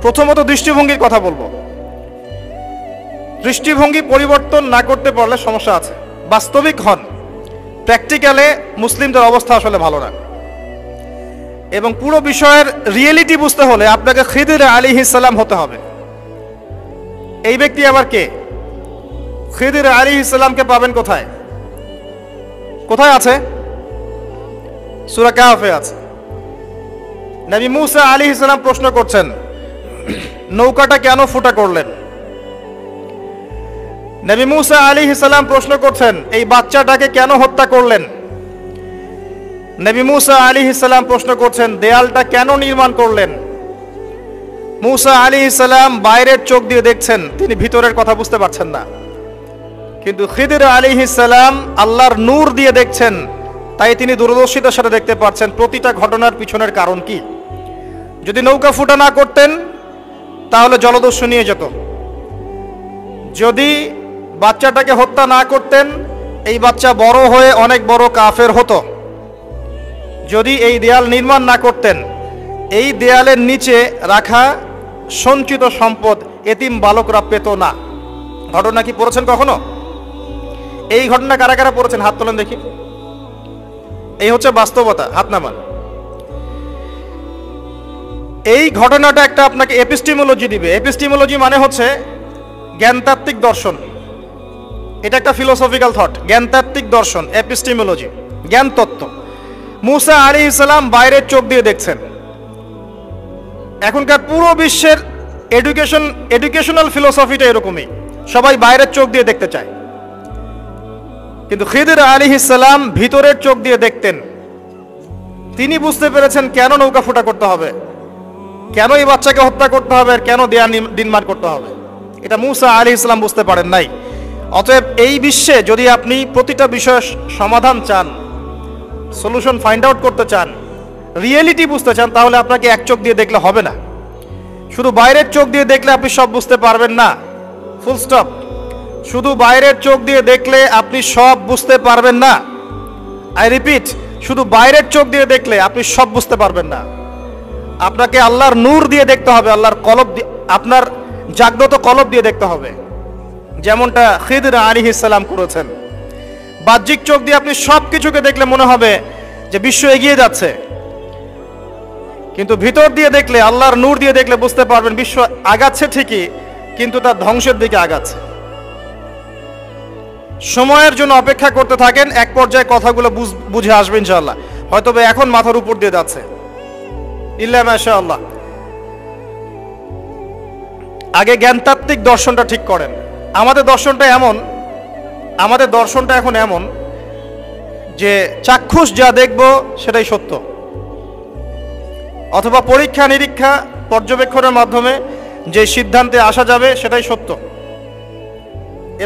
প্রথমত দৃষ্টিভঙ্গির কথা বলবো। দৃষ্টিভঙ্গি পরিবর্তন না করতে পারলে সমস্যা আছে। বাস্তবিক হন, প্র্যাকটিক্যালে মুসলিমদের অবস্থা আসলে ভালো না। এবং পুরো বিষয়ের রিয়েলিটি বুঝতে হলে আপনাকে খিদির আলাইহিস সালাম হতে হবে। এই ব্যক্তি আবার কে? খিদির আলাইহিস সালামকে পাবেন কোথায়? কোথায় আছে? সূরা কাহফে আছে। নবী মুসা আলাইহিস সালাম প্রশ্ন করছেন, নৌকাটা কেন ফুটা করলেন? নবী মুসা আলাইহিস সালাম প্রশ্ন করছেন, এই বাচ্চাটাকে কেন হত্যা করলেন? নবী মুসা আলাইহিস সালাম প্রশ্ন করছেন, দেয়ালটা কেন নির্মাণ করলেন? মুসা আলাইহিস সালাম বাইরের চোখ দিয়ে দেখছেন, তিনি ভিতরের কথা বুঝতে পারছেন না। কিন্তু খিদির আলাইহিস সালাম আল্লাহর নূর দিয়ে দেখছেন, তাই তিনি দূরদর্শিতার সাথে দেখতে পাচ্ছেন প্রতিটা ঘটনার পিছনের কারণ কি। যদি নৌকা ফুটা না করতেন তাহলে জলদস্যু নিয়ে যেত। যদি বাচ্চাটাকে হত্যা না করতেন, এই বাচ্চা বড় হয়ে অনেক বড় কাফের হতো। যদি এই দেয়াল নির্মাণ না করতেন, এই দেয়ালের নিচে রাখা সঞ্চিত সম্পদ এতিম বালকরা পেত না। ঘটনা কি পড়েছেন কখনো? এই ঘটনা কারা কারা পড়েছেন? হাত তোলেন দেখি। এই হচ্ছে বাস্তবতা, হাত নামান। এই ঘটনাটা একটা আপনাকে এপিস্টিমোলজি দিবে। এপিস্টিমোলজি মানে হচ্ছে জ্ঞানতাত্ত্বিক দর্শন। এটা একটা ফিলোসফিক্যাল থট, জ্ঞানতাত্ত্বিক দর্শন, এপিস্টিমোলজি, জ্ঞান তত্ত্ব। মুসা আলাইহিস সালাম বাইরের চোখ দিয়ে দেখছেন। এখনকার পুরো বিশ্বের এডুকেশনাল ফিলোসফিটা এরকমই, সবাই বাইরের চোখ দিয়ে দেখতে চায়। কিন্তু খিদির আলাইহিস সালাম ভিতরের চোখ দিয়ে দেখতেন। তিনি বুঝতে পেরেছেন কেন নৌকা ফুটা করতে হবে, কেন এই বাচ্চাকে হত্যা করতে হবে, আর কেন দেয়াল নির্মাণ করতে হবে। এটা মুসা আলাইহিস সালাম বুঝতে পারেন নাই। অতএব এই বিশ্বে যদি আপনি প্রতিটা বিষয়ের সমাধান চান, সলিউশন ফাইন্ড আউট করতে চান, রিয়েলিটি বুঝতে চান, তাহলে আপনাকে এক চোখ দিয়ে দেখলে হবে না। শুধু বাইরের চোখ দিয়ে দেখলে আপনি সব বুঝতে পারবেন না, ফুল স্টপ। শুধু বাইরের চোখ দিয়ে দেখলে আপনি সব বুঝতে পারবেন না। আই রিপিট, শুধু বাইরের চোখ দিয়ে দেখলে আপনি সব বুঝতে পারবেন না। আপনাকে আল্লাহর নূর দিয়ে দেখতে হবে, আল্লাহর কলব দিয়ে, আপনার জাগ্রত কলব দিয়ে দেখতে হবে, যেমনটা খিদির আলাইহিস সালাম করেছেন। বাহ্যিক চোখ দিয়ে আপনি সব কিছুকে দেখলে মনে হবে যে বিশ্ব এগিয়ে যাচ্ছে, কিন্তু ভিতর দিয়ে দেখলে, আল্লাহর নূর দিয়ে দেখলে বুঝতে পারবেন বিশ্ব আগাচ্ছে ঠিকই, কিন্তু তার ধ্বংসের দিকে আগাচ্ছে। সময়ের জন্য অপেক্ষা করতে থাকেন, এক পর্যায়ে কথাগুলো বুঝে আসবে ইনশাআল্লাহ। হয়তো এখন মাথার উপর দিয়ে যাচ্ছে, ইল্লা মাশাআল্লাহ। আগে জ্ঞানতাত্ত্বিক দর্শনটা ঠিক করেন। আমাদের দর্শনটা এখন এমন যে চাক্ষুষ যা দেখব সেটাই সত্য, অথবা পরীক্ষা নিরীক্ষা পর্যবেক্ষণের মাধ্যমে যে সিদ্ধান্তে আসা যাবে সেটাই সত্য।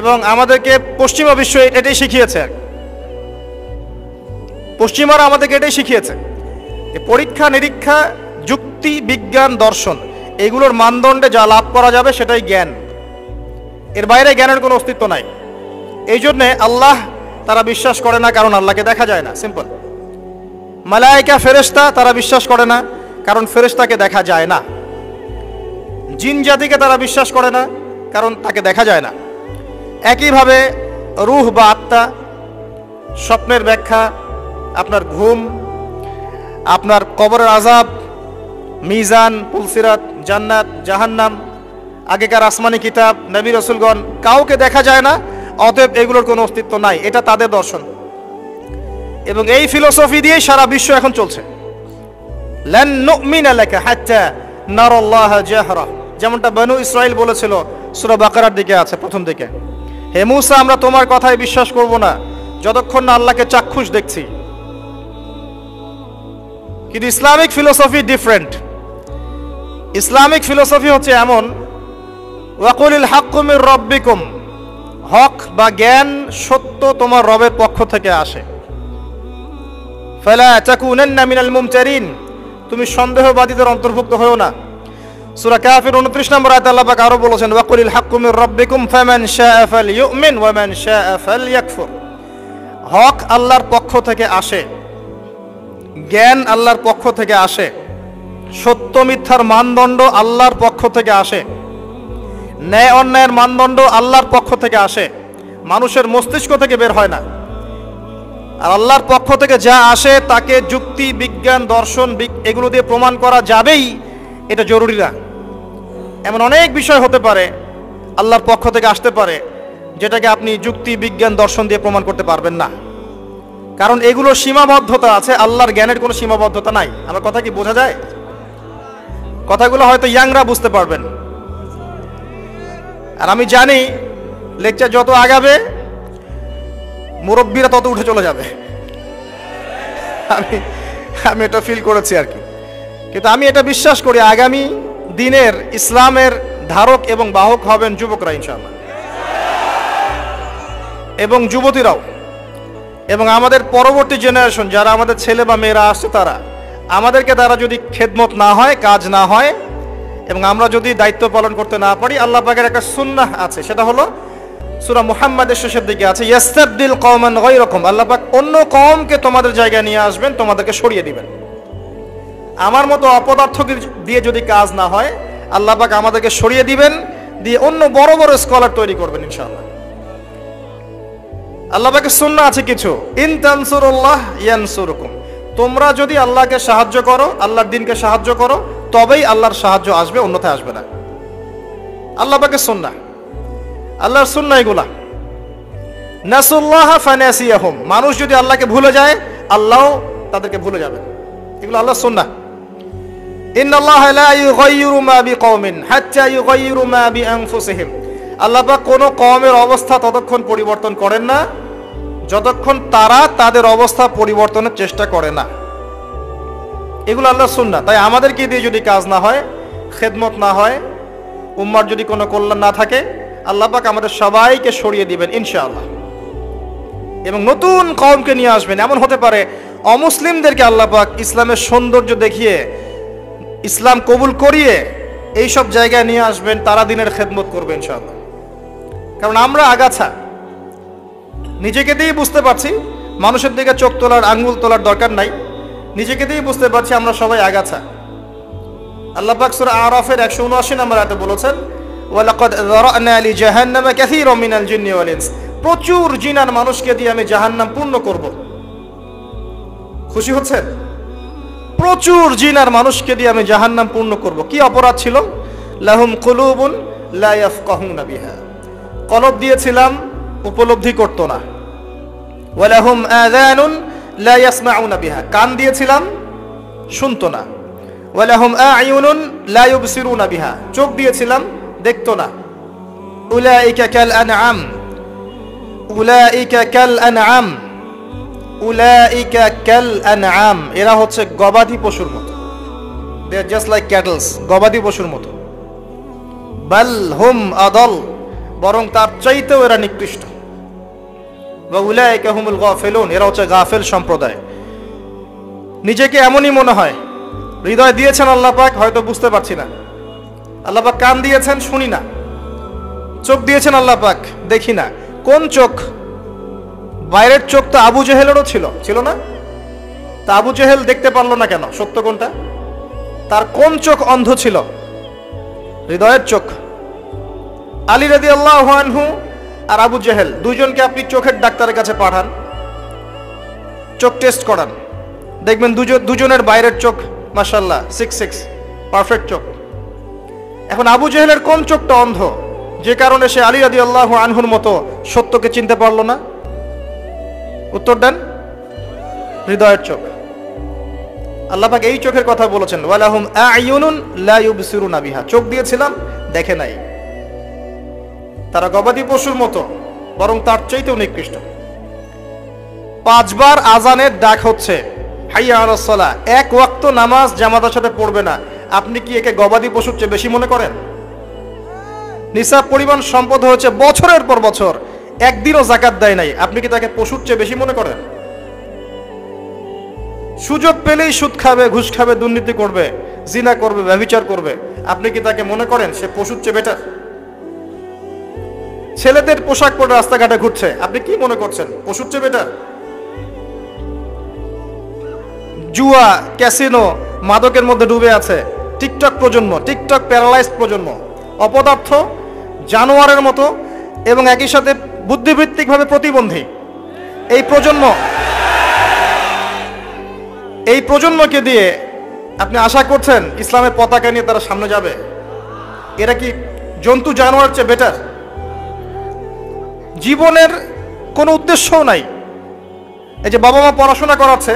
এবং আমাদেরকে পশ্চিমা বিশ্ব এটাই শিখিয়েছে, পশ্চিমারা আমাদেরকে এটাই শিখিয়েছে যে পরীক্ষা নিরীক্ষা, যুক্তি, বিজ্ঞান, দর্শন, এগুলোর মানদণ্ডে যা লাভ করা যাবে সেটাই জ্ঞান। এর বাইরে জ্ঞানের কোনো অস্তিত্ব নাই। এই জন্যে আল্লাহ তারা বিশ্বাস করে না, কারণ আল্লাহকে দেখা যায় না, সিম্পল। মালায়েকা, ফেরেশতা তারা বিশ্বাস করে না, কারণ ফেরেশতাকে দেখা যায় না। জিন জাতিকে তারা বিশ্বাস করে না, কারণ তাকে দেখা যায় না। একইভাবে রূহ বা আত্মা, স্বপ্নের ব্যাখ্যা, আপনার ঘুম, আপনার কবরের আযাব, মিজান, পুলসিরাত, জান্নাত, জাহান্নাম, আগেকার আসমানি কিতাব, নবী রাসূলগণ, কাউকে দেখা যায় না, অতএব এগুলোর কোনো অস্তিত্ব নাই। এটা তাদের দর্শন, এবং এই ফিলোসফি দিয়েই সারা বিশ্ব এখন চলছে। লান নুমিনা লাকা হাত্তা নারাল্লাহা জাহরা, যেমনটা বনু ইসরাইল বলেছিল, সূরা বাকারার দিকে আছে প্রথম দিকে, হে মূসা, আমরা তোমার কথায় বিশ্বাস করব না যতক্ষণ না আল্লাহকে চাক্ষুষ দেখছি। কিন্তু Islamic philosophy different. Islamic philosophy হচ্ছে এমন, ওয়াকুলিল হাক্কু মির রাব্বিকুম, হক বা জ্ঞান, সত্য তোমার রবের পক্ষ থেকে আসে। ফালা তাকুনান্না মিনাল মুমতারিন, তুমি সন্দেহবাদীদের অন্তর্ভুক্ত হও না। সূরা কাফির 29 নম্বর আয়াতে আল্লাহ পাক আরো বলেছেন, ওয়াকুলিল হাক্কু মির রাব্বিকুম ফামান শাআ ফালইউমিন ওয়া মান শাআ ফালইয়াকফুর। হক আল্লাহর পক্ষ থেকে আসে, জ্ঞান আল্লাহর পক্ষ থেকে আসে, সত্য মিথ্যা মিথ্যার মানদণ্ড আল্লাহর পক্ষ থেকে আসে, ন্যায় অন্যায়ের মানদণ্ড আল্লাহর পক্ষ থেকে আসে, মানুষের মস্তিষ্ক থেকে বের হয় না। আর আল্লাহর পক্ষ থেকে যা আসে তাকে যুক্তি, বিজ্ঞান, দর্শন এগুলো দিয়ে প্রমাণ করা যাবেই, এটা জরুরি না। এমন অনেক বিষয় হতে পারে আল্লাহর পক্ষ থেকে আসতে পারে যেটাকে আপনি যুক্তি, বিজ্ঞান, দর্শন দিয়ে প্রমাণ করতে পারবেন না, কারণ এগুলোর সীমাবদ্ধতা আছে, আল্লাহর জ্ঞানের কোনো সীমাবদ্ধতা নাই। আমার কথা কি বোঝা যায়? কথাগুলো হয়তো ইয়াংরা বুঝতে পারবেন। আর আমি জানি লেকচার যত আগাবে মুরব্বীরা তত উঠে চলে যাবে, আমি এটা ফিল করেছি আর কি। কিন্তু আমি এটা বিশ্বাস করি আগামী দিনের ইসলামের ধারক এবং বাহক হবেন যুবকরা ইনশাআল্লাহ, এবং যুবতীরাও, এবং আমাদের পরবর্তী জেনারেশন যারা আমাদের ছেলে বা মেয়েরা আসছে তারা, আমাদেরকে দ্বারা যদি খেদমত না হয়, কাজ না হয়, এবং আমরা যদি দায়িত্ব পালন করতে না পারি, আল্লাহ পাকের একটা সুন্নাহ আছে, সেটা হলো সূরা মুহাম্মাদের শেষের দিকে আছে, ইয়াস্তাবদিল কওমান গায়রাকুম, আল্লাহ পাক অন্য কওমকে তোমাদের জায়গায় নিয়ে আসবেন, তোমাদেরকে সরিয়ে দিবেন। আমার মতো অপদার্থ দিয়ে যদি কাজ না হয়, আল্লাহ পাক আমাদেরকে সরিয়ে দিবেন, দিয়ে অন্য বড় বড় স্কলার তৈরি করবেন ইনশাআল্লাহ। আল্লাহ পাকের সুন্নাহ আছে কিছু, ইন তানসুরুল্লাহ ইয়ানসুরুকুম, তোমরা যদি আল্লাহকে সাহায্য করো, আল্লাহর দ্বীনকে সাহায্য করো, তবেই আল্লাহর সাহায্য আসবে, অন্যথায় আসবে না। আল্লাহ পাকের সুন্নাহ, আল্লাহর সুন্নাহ এগুলা। নাসুল্লাহ ফানাসিয়াহুম, মানুষ যদি আল্লাহকে ভুলে যায়, আল্লাহও তাদেরকে ভুলে যাবে, এগুলো আল্লাহর সুন্নাহ। ইন্নাল্লাহা লা ইউগাইয়িরু মা বিকওমিন হাত্তা ইউগাইয়িরু মা বিআনফুসিহিম, আল্লাহ পাক কোন কওমের অবস্থা ততক্ষণ পরিবর্তন করেন না যতক্ষণ তারা তাদের অবস্থা পরিবর্তনের চেষ্টা করে না। এগুলো আল্লাহর সুন্নাহ। তাই আমাদেরকে দিয়ে যদি কাজ না হয়, খেদমত না হয়, উম্মার যদি কোনো কল্যাণ না থাকে, আল্লাহ পাক আমাদের সবাইকে সরিয়ে দিবেন ইনশাআল্লাহ, এবং নতুন কওমকে নিয়ে আসবেন। এমন হতে পারে অমুসলিমদেরকে আল্লাহ পাক ইসলামের সৌন্দর্য দেখিয়ে, ইসলাম কবুল করিয়ে এইসব জায়গায় নিয়ে আসবেন, তারা দিনের খেদমত করবে ইনশাআল্লাহ। কারণ আমরা আগাছা, নিজেকে দিয়েই বুঝতে পারছি, মানুষের দিকে চোখ তোলার, আঙ্গুল তোলার দরকার নাই, নিজেকে দিয়েই বুঝতে পারছি আমরা সবাই আগাছা। আল্লাহ পাক সূরা আরাফের 179 নম্বর আয়াতে বলেছেন, ওয়ালাকাদ যারানা লিজাহান্নামা কাসীরাম মিনাল জিন্নি ওয়াল ইনস, প্রচুর জিন আর মানুষকে দিয়ে আমি জাহান্নাম পূর্ণ করব। খুশি হচ্ছেন? প্রচুর জিন আর মানুষকে দিয়ে আমি জাহান্নাম পূর্ণ করব। কি অপরাধ ছিল? লাহুম কুলুবুন লা ইয়াফকাহুনা বিহা, কলব দিয়েছিলাম উপলব্ধি করতো না। ওয়ালাহুম আযানুন লা ইয়াসমাউনা বিহা, কান দিয়েছিলাম শুনতো না। ওয়ালাহুম আ'য়ুনুন লা ইউবসিরুনা বিহা, চোখ দিয়েছিলাম দেখতো না। উলাইকা কাল আনআম, উলাইকা কাল আনআম, উলাইকা কাল আনআম, এরা হচ্ছে গবাদি পশুর মতো। দে আর জাস্ট লাইক ক্যাটলস, গবাদি পশুর মতো। বাল হুম আদাল, বরং তার চাইতেও এরা নিকৃষ্ট। ওয়া উলাইকা হুমুল গাফিলুন, এরা হচ্ছে গাফেল সম্প্রদায়। নিজেকে এমনই মনে হয়, হৃদয় দিয়েছেন আল্লাহ পাক, হয়তো বুঝতে পারছি না। আল্লাহ পাক কান দিয়েছেন, শুনি না। চোখ দিয়েছেন আল্লাহ পাক, দেখি না। কোন চোখ? বাইরের চোখ তো আবু জেহেলেরও ছিল না? তা আবু জেহেল দেখতে পারলো না কেন? সত্য কোনটা? তার কোন চোখ অন্ধ ছিল? হৃদয়ের চোখ। আলী রাদিয়াল্লাহু আনহু আর আবু জেহেল, দুইজনকে আপনি চোখের ডাক্তারের কাছে পাঠান, চোখ টেস্ট করান, দেখবেন দুজনের বাইরের চোখ মাশাআল্লাহ 6 পারফেক্ট চোখ। এখন আবু জেহেলের কোন চোখটা অন্ধ, যে কারণে সে আলী রাদিয়াল্লাহু আনহুর মতো সত্যকে চিনতে পারলো না? উত্তর দেন। হৃদয়ের চোখ। আল্লাহ পাক এই চোখের কথা বলেছেন, ওয়ালাহুম আ'য়ুনুন লা ইউবসিরুনা বিহা, চোখ দিয়েছিলাম দেখে নাই। তারা গবাদি পশুর মতো, বরং তার চাইতেও নিকৃষ্ট। 5 বার আজানের ডাক হচ্ছে, হাইয়া আলাস সালাহ, এক ওয়াক্ত নামাজ জামাতের সাথে পড়বে না, আপনি কি একে গবাদি পশুর চেয়ে বেশি মনে করেন? নিসাব পরিমাণ সম্পদ হয়েছে বছরের পর বছর, একদিনও যাকাত দেয় নাই, আপনি কি তাকে পশুর চেয়ে বেশি মনে করেন? সুযোগ পেলেই সুদ খাবে, ঘুষ খাবে, দুর্নীতি করবে, জিনা করবে, ব্যভিচার করবে, আপনি কি তাকে মনে করেন সে পশুর চেয়ে বেটার? ছেলেদের পোশাক পরে রাস্তাঘাটে ঘুরছে, আপনি কি মনে করছেন পশুর চেয়ে বেটার? জুয়া, ক্যাসিনো, মাদকের মধ্যে ডুবে আছে, টিকটক প্রজন্ম, টিকটক প্যারালাইজড প্রজন্ম, অপদার্থ, জানোয়ারের মতো এবং একই সাথে বুদ্ধিবৃত্তিকভাবে প্রতিবন্ধী এই প্রজন্মকে দিয়ে আপনি আশা করছেন ইসলামের পতাকা নিয়ে তারা সামনে যাবে? এরা কি জন্তু জানোয়ারের চেয়ে বেটার? জীবনের কোনো উদ্দেশ্যও নাই। এই যে বাবা মা পড়াশোনা করাচ্ছে,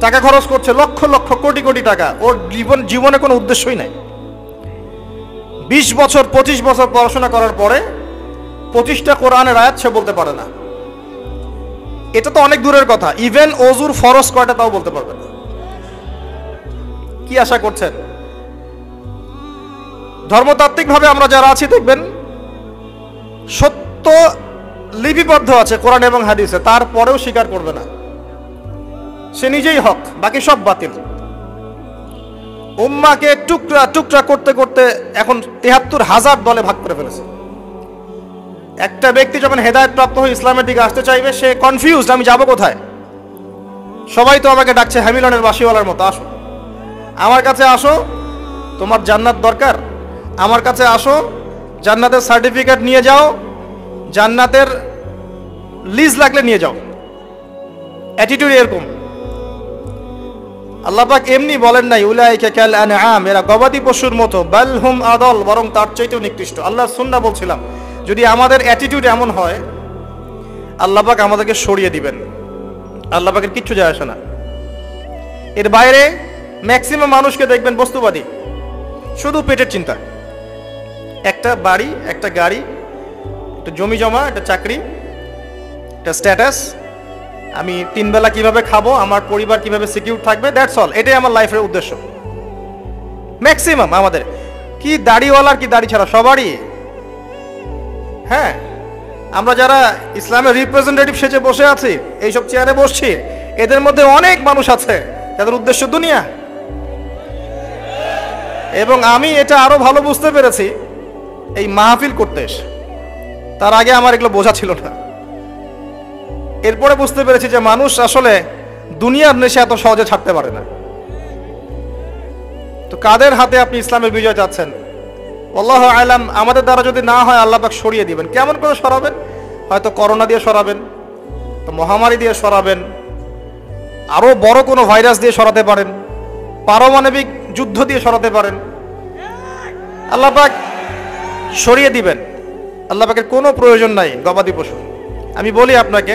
টাকা খরচ করছে লক্ষ লক্ষ কোটি কোটি টাকা, ওর জীবনে কোনো উদ্দেশ্যই নাই। 20 বছর 25 বছর পড়াশোনা করার পরে 25টা কোরআনের আয়াত সে বলতে পারে না। এটা তো অনেক দূরের কথা, ইভেন ওযুর ফরজ কয়টা তাও বলতে পারবে না। কি আশা করছেন? ধর্মতাত্ত্বিকভাবে আমরা যারা আছি দেখবেন সত্য লিপিবদ্ধ আছে কোরআন এবং হাদিসে, তারপরেও স্বীকার করবে না। সে নিজেই হক, বাকি সব বাতিল। উম্মাকে টুকরা টুকরা করতে করতে এখন ৭৩,০০০ দলে ভাগ করে ফেলেছে। একটা ব্যক্তি যখন হেদায়েত প্রাপ্ত হয়ে ইসলামের দিকে আসতে চাইবে, সে কনফিউজড, আমি যাব কোথায়? সবাই তো আমাকে ডাকছে হ্যামিলনের বাঁশিওয়ালার মতো, আসো আমার কাছে, আসো তোমার জান্নাত দরকার, আমার কাছে আসো, জান্নাতের সার্টিফিকেট নিয়ে যাও, জান্নাতের লিজ লাগলে নিয়ে যাও। অ্যাটিটিউড এরকম। আল্লাহ পাক এমনি বলেন নাই উলাইকা কাল আনআম, এরা গবাদি পশুর মতো, বাল হুম আদল, বরং তার চাইতেও নিকৃষ্ট। আল্লাহ সুন্নাহ বলছিলাম, যদি আমাদের অ্যাটিটিউড এমন হয়, আল্লাহ পাক আমাদেরকে সরিয়ে দিবেন। আল্লাহ পাকের কিচ্ছু যায় আসে না। এর বাইরে ম্যাক্সিমাম মানুষকে দেখবেন বস্তুবাদী, শুধু পেটের চিন্তা। একটা বাড়ি, একটা গাড়ি, একটা জমি জমা, একটা চাকরি, একটা স্ট্যাটাস, আমি 3 বেলা কিভাবে খাবো, আমার পরিবার কিভাবে সিকিউর থাকবে, দ্যাটস অল। এটাই আমার লাইফের উদ্দেশ্য। ম্যাক্সিমাম আমাদের, কি দাড়িওয়ালার কি দাড়ি ছাড়া, সবারই। হ্যাঁ, আমরা যারা ইসলামের রিপ্রেজেন্টেটিভ সেজে বসে আছি, এইসব চেয়ারে বসছি, এদের মধ্যে অনেক মানুষ আছে যাদের উদ্দেশ্য দুনিয়া। এবং আমি এটা আরো ভালো বুঝতে পেরেছি এই মাহফিল করতে এসে। তার আগে আমার এগুলো বোঝা ছিল না। এরপরে বুঝতে পেরেছি যে মানুষ আসলে দুনিয়ার নেশা এত সহজে ছাড়তে পারে না। তো কাদের হাতে আপনি ইসলামের বিজয় চাচ্ছেন? আল্লাহু আ'লাম। আমাদের দ্বারা যদি না হয়, আল্লাহ পাক সরিয়ে দিবেন। কেমন করে সরাবেন? হয়তো করোনা দিয়ে সরাবেন, তো মহামারী দিয়ে সরাবেন, আরো বড় কোনো ভাইরাস দিয়ে সরাতে পারেন, পারমাণবিক যুদ্ধ দিয়ে সরাতে পারেন। আল্লাহ পাক সরিয়ে দিবেন। আল্লাহ পাকের কোনো প্রয়োজন নাই গবাদি পশু। আমি বলি আপনাকে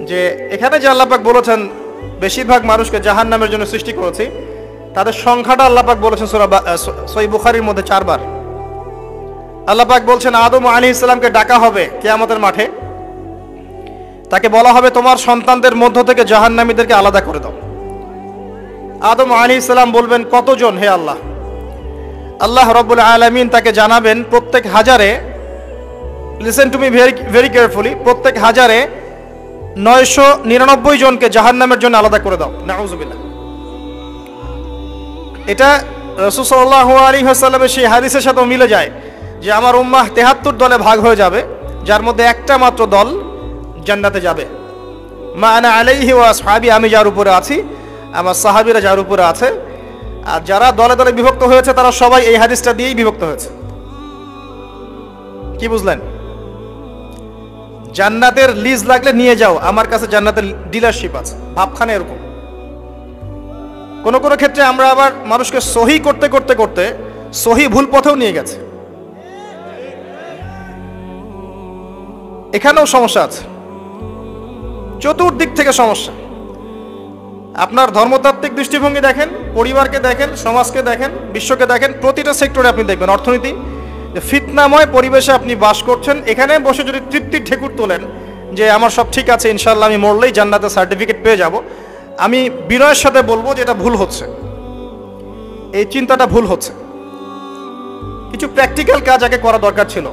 যে এখানে যে আল্লাহ পাক বলেছেন বেশিরভাগ মানুষকে জাহান্নামের জন্য সৃষ্টি করেছি, তাদের সংখ্যাটা আল্লাহ পাক বলেছেন সূরা সহিহ বুখারীর মধ্যে 4 বার। আল্লাহ পাক বলছেন আদম আলাইহিস সালামকে ডাকা হবে কিয়ামতের মাঠে, তাকে বলা হবে তোমার সন্তানদের মধ্য থেকে জাহান্নামীদেরকে আলাদা করে দাও। আদম আলাইহিস সালাম বলবেন কতজন হে আল্লাহ? আল্লাহ রাব্বুল আলামিন তাকে জানাবেন প্রত্যেক হাজারে, listen to me very carefully, প্রত্যেক হাজারে 999 জনকে জাহান্নামের জন্য আলাদা করে দাও। নাউযুবিল্লাহ। এটা রাসূল সাল্লাল্লাহু আলাইহি ওয়াসাল্লামের সেই হাদিসের সাথে মিলে যায় যে আমার উম্মাহ 73 দলে ভাগ হয়ে যাবে, যার মধ্যে একটা মাত্র দল জান্নাতে যাবে। মা আনা আলাইহি ওয়া আসহাবি, আমি যার উপরে আছি, আমার সাহাবীরা যার উপরে আছে। আর যারা দলে দলে বিভক্ত হয়েছে তারা সবাই এই হাদিসটা দিয়েই বিভক্ত হয়েছে। কি বুঝলেন? জান্নাতের লিজ লাগলে নিয়ে যাও, আমার কাছে জান্নাতের ডিলারশিপ আছে। ভাবখানে এরকম। কোন কোন ক্ষেত্রে আমরা আবার মানুষকে সহি করতে করতে করতে সহি ভুল পথেও নিয়ে গেছে। এখানেও সমস্যা আছে, চতুর্দিক থেকে সমস্যা। আপনার ধর্মতাত্ত্বিক দৃষ্টিভঙ্গি দেখেন, পরিবারকে দেখেন, সমাজকে দেখেন, বিশ্বকে দেখেন, প্রতিটা সেক্টরে আপনি দেখবেন অর্থনীতি, যে ফিতনাময় পরিবেশে আপনি বাস করছেন। এখানে বসে যদি তৃপ্তির ঠেকুর তোলেন যে আমার সব ঠিক আছে, ইনশাআল্লাহ আমি মরলেই জান্নাতের সার্টিফিকেট পেয়ে যাব, আমি বিনয়ের সাথে বলবো যে এটা ভুল হচ্ছে। এই চিন্তাটা ভুল হচ্ছে। কিছু প্র্যাকটিক্যাল কাজ আগে করা দরকার ছিল,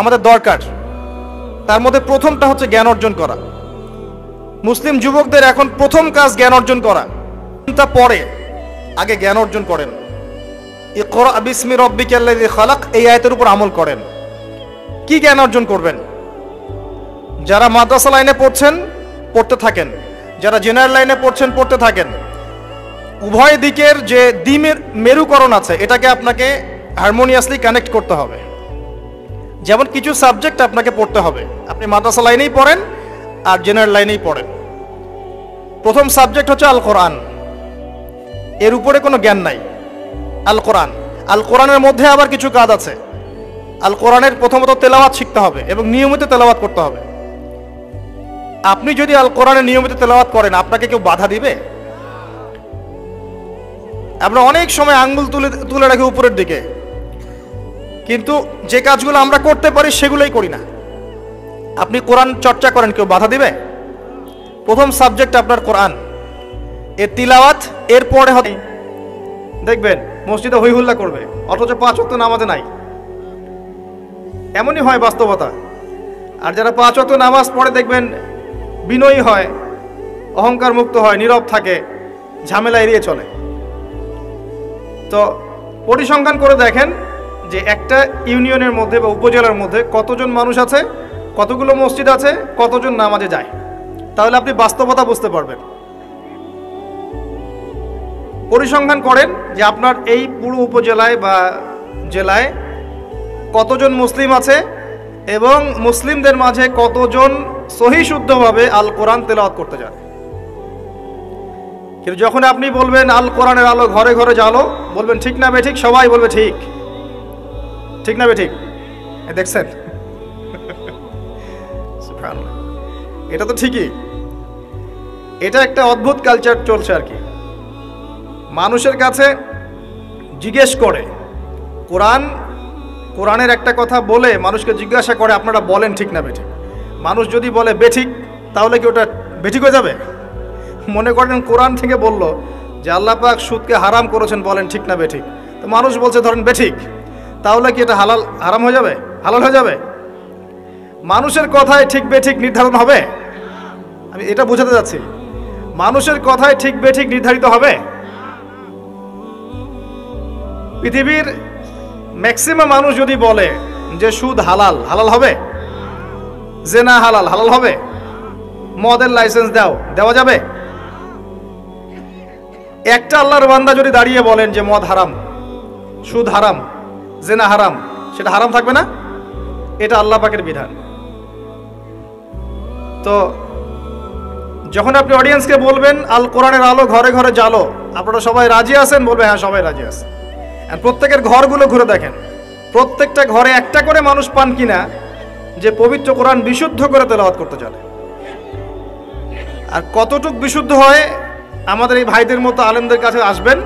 আমাদের দরকার। তার মধ্যে প্রথমটা হচ্ছে জ্ঞান অর্জন করা। মুসলিম যুবকদের এখন প্রথম কাজ জ্ঞান অর্জন করা। চিন্তা পরে, আগে জ্ঞান অর্জন করেন। ইকরা বিসমি রাব্বিকাল্লাযী খালাক, এই আয়াতের উপর আমল করেন। কি জ্ঞান অর্জন করবেন? যারা মাদ্রাসা লাইনে পড়ছেন পড়তে থাকেন, যারা জেনারেল লাইনে পড়ছেন পড়তে থাকেন। উভয় দিকের যে দ্বিমের মেরুকরণ আছে এটাকে আপনাকে হারমোনিয়াসলি কানেক্ট করতে হবে। যেমন কিছু সাবজেক্ট আপনাকে পড়তে হবে, আপনি মাদ্রাসা লাইনেই পড়েন আর জেনারেল লাইনেই পড়েন। প্রথম সাবজেক্ট হচ্ছে আল কোরআন, এর উপরে কোনো জ্ঞান নাই। আল কোরআন, আল কোরআনের মধ্যে আবার কিছু কাজ আছে। আল কোরআনের প্রথমত তেলাওয়াত শিখতে হবে এবং নিয়মিত তেলাওয়াত করতে হবে। আপনি যদি আল কোরআনের নিয়মিত তেলাওয়াত করেন, আপনাকে কেউ বাধা দিবে? আমরা অনেক সময় আঙ্গুল তুলে রাখি উপরের দিকে, কিন্তু যে কাজগুলো আমরা করতে পারি সেগুলোই করি না। আপনি কোরআন চর্চা করেন, কেউ বাধা দিবে? প্রথম সাবজেক্ট আপনার কোরআন, এর তিলাওয়াত। এরপরে হবে দেখবেন মসজিদে হই হুল্লা করবে, অথচ 5 ওয়াক্ত নামাজে নাই। এমনই হয় বাস্তবতা। আর যারা 5 ওয়াক্ত নামাজ পড়ে দেখবেন বিনয়ী হয়, অহংকার মুক্ত হয়, নীরব থাকে, ঝামেলা এড়িয়ে চলে। তো পরিসংখ্যান করে দেখেন যে একটা ইউনিয়নের মধ্যে বা উপজেলার মধ্যে কতজন মানুষ আছে, কতগুলো মসজিদ আছে, কতজন নামাজে যায়, তাহলে আপনি বাস্তবতা বুঝতে পারবেন। পরিসংখ্যান করেন যে আপনার এই পুরো উপজেলায় বা জেলায় কতজন মুসলিম আছে এবং মুসলিমদের মাঝে কতজন সহি শুদ্ধভাবে আল কোরআন তেলাওয়াত করতে জানে। কিন্তু যখন আপনি বলবেন আল কোরআনের আলো ঘরে ঘরে জ্বালো, বলবেন ঠিক না বেঠিক, সবাই বলবে ঠিক। ঠিক না বেঠিক? দেখছেন, এটা তো ঠিকই। এটা একটা অদ্ভুত কালচার চলছে আর কি। মানুষের কাছে জিজ্ঞেস করে, কোরআনের একটা কথা বলে মানুষকে জিজ্ঞাসা করে আপনারা বলেন ঠিক না বেঠিক। মানুষ যদি বলে বেঠিক, তাহলে কি ওটা বেঠিক হয়ে যাবে? মনে করেন কোরআন থেকে বলল যে আল্লাহ পাক সুদকে হারাম করেছেন, বলেন ঠিক না বেঠিক। তো মানুষ বলছে ধরেন বেঠিক, তাহলে কি এটা হারাম হয়ে যাবে, হালাল হয়ে যাবে? মানুষের কথায় ঠিক বেঠিক নির্ধারণ হবে? আমি এটা বোঝাতে যাচ্ছি, মানুষের কথায় ঠিক বেঠিক নির্ধারিত হবে? পৃথিবীর ম্যাক্সিমাম মানুষ যদি বলে যে সুদ হালাল, হালাল হবে? জেনা হালাল, হালাল হবে? মদের লাইসেন্স দেওয়া যাবে? একটা আল্লাহর বান্দা যদি দাঁড়িয়ে বলেন যে মদ হারাম, সুদ হারাম, জেনা হারাম, সেটা হারাম থাকবে না? এটা আল্লাহ পাকের বিধান। তো যখন আপনি অডিয়েন্সকে বলবেন আল কোরআনের আলো ঘরে ঘরে জ্বালো, আপনারা সবাই রাজি আছেন? বলবে হ্যাঁ সবাই রাজি আছে। আর প্রত্যেকের ঘরগুলো ঘুরে দেখেন, প্রত্যেকটা ঘরে একটা করে মানুষ পান কিনা যে পবিত্র কোরআন বিশুদ্ধ করে তেলাওয়াত করতে জানে। আর কতটুক বিশুদ্ধ হয়, আমাদের এই ভাইদের মতো আলেমদের কাছে আসবেন,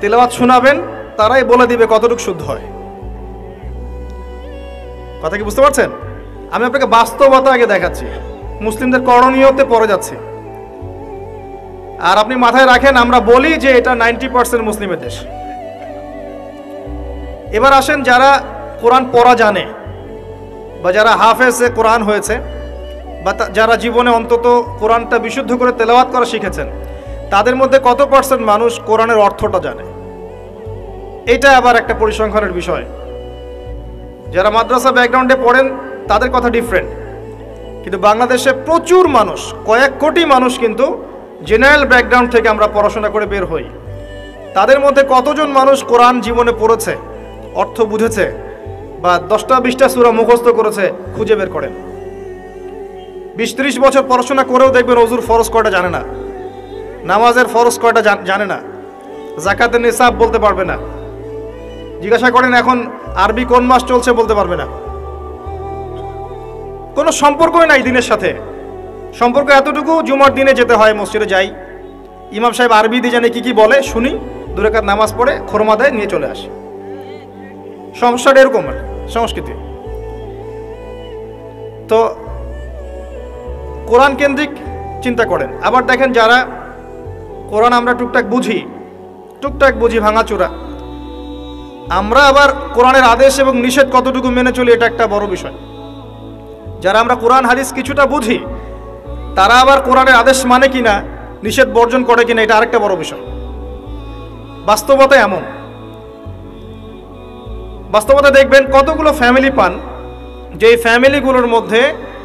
তেলাওয়াত শোনাবেন, তারাই বলে দিবে কতটুক শুদ্ধ হয়। কথা কি বুঝতে পারছেন? আমি আপনাকে বাস্তবতা আগে দেখাচ্ছি, মুসলিমদের করণীয়তে পড়ে যাচ্ছে। আর আপনি মাথায় রাখেন, আমরা বলি যে এটা 90% মুসলিমের দেশ। এবার আসেন যারা কোরআন পড়া জানে বা যারা হাফেজে কোরআন হয়েছে বা যারা জীবনে অন্তত কোরআনটা বিশুদ্ধ করে তেলাওয়াত করা শিখেছেন, তাদের মধ্যে কত পার্সেন্ট মানুষ কোরআনের অর্থটা জানে? এটা আবার একটা পরিসংখ্যানের বিষয়। যারা মাদ্রাসা ব্যাকগ্রাউন্ডে পড়েন তাদের কথা ডিফারেন্ট, কিন্তু বাংলাদেশে প্রচুর মানুষ, কয়েক কোটি মানুষ কিন্তু জেনারেল ব্যাকগ্রাউন্ড থেকে আমরা পড়াশোনা করে বের হই। তাদের মধ্যে কতজন মানুষ কোরআন জীবনে পড়েছে, অর্থ বুঝেছে, বা 10টা 20টা সূরা মুখস্থ করেছে? খুঁজে বের করেন। 20-30 বছর পড়াশোনা করেও দেখবেন ওযুর ফরজ কয়টা জানে না, নামাজের ফরজ কয়টা জানে না, যাকাতের নিসাব বলতে পারবে না। জিজ্ঞাসা করেন এখন আরবি কোন মাস চলছে, বলতে পারবে না। কোনো সম্পর্কই নাই দিনের সাথে। সম্পর্ক এতটুকু, জুমার দিনে যেতে হয়, মসজিদে যাই, ইমাম সাহেব আরবি দিয়ে জানে কি কি বলে, শুনি, 2 রাকাত নামাজ পড়ে খোরমা দেয়, নিয়ে চলে আসি। সমস্যাটা এরকম সংস্কৃতি। তো কোরআন কেন্দ্রিক চিন্তা করেন। আবার দেখেন যারা কোরআন আমরা টুকটাক বুঝি ভাঙাচোরা, আমরা আবার কোরআনের আদেশ এবং নিষেধ কতটুকু মেনে চলি, এটা একটা বড় বিষয়। যারা আমরা কোরআন হাদিস কিছুটা বুঝি, তারা আবার কোরআনের আদেশ মানে কিনা, নিষেধ বর্জন করে কিনা, এটা আরেকটা বড় বিষয়। বাস্তবতা এমন, বাস্তবতা দেখবেন কতগুলো ফ্যামিলি পান যে ফ্যামিলিগুলোর মধ্যে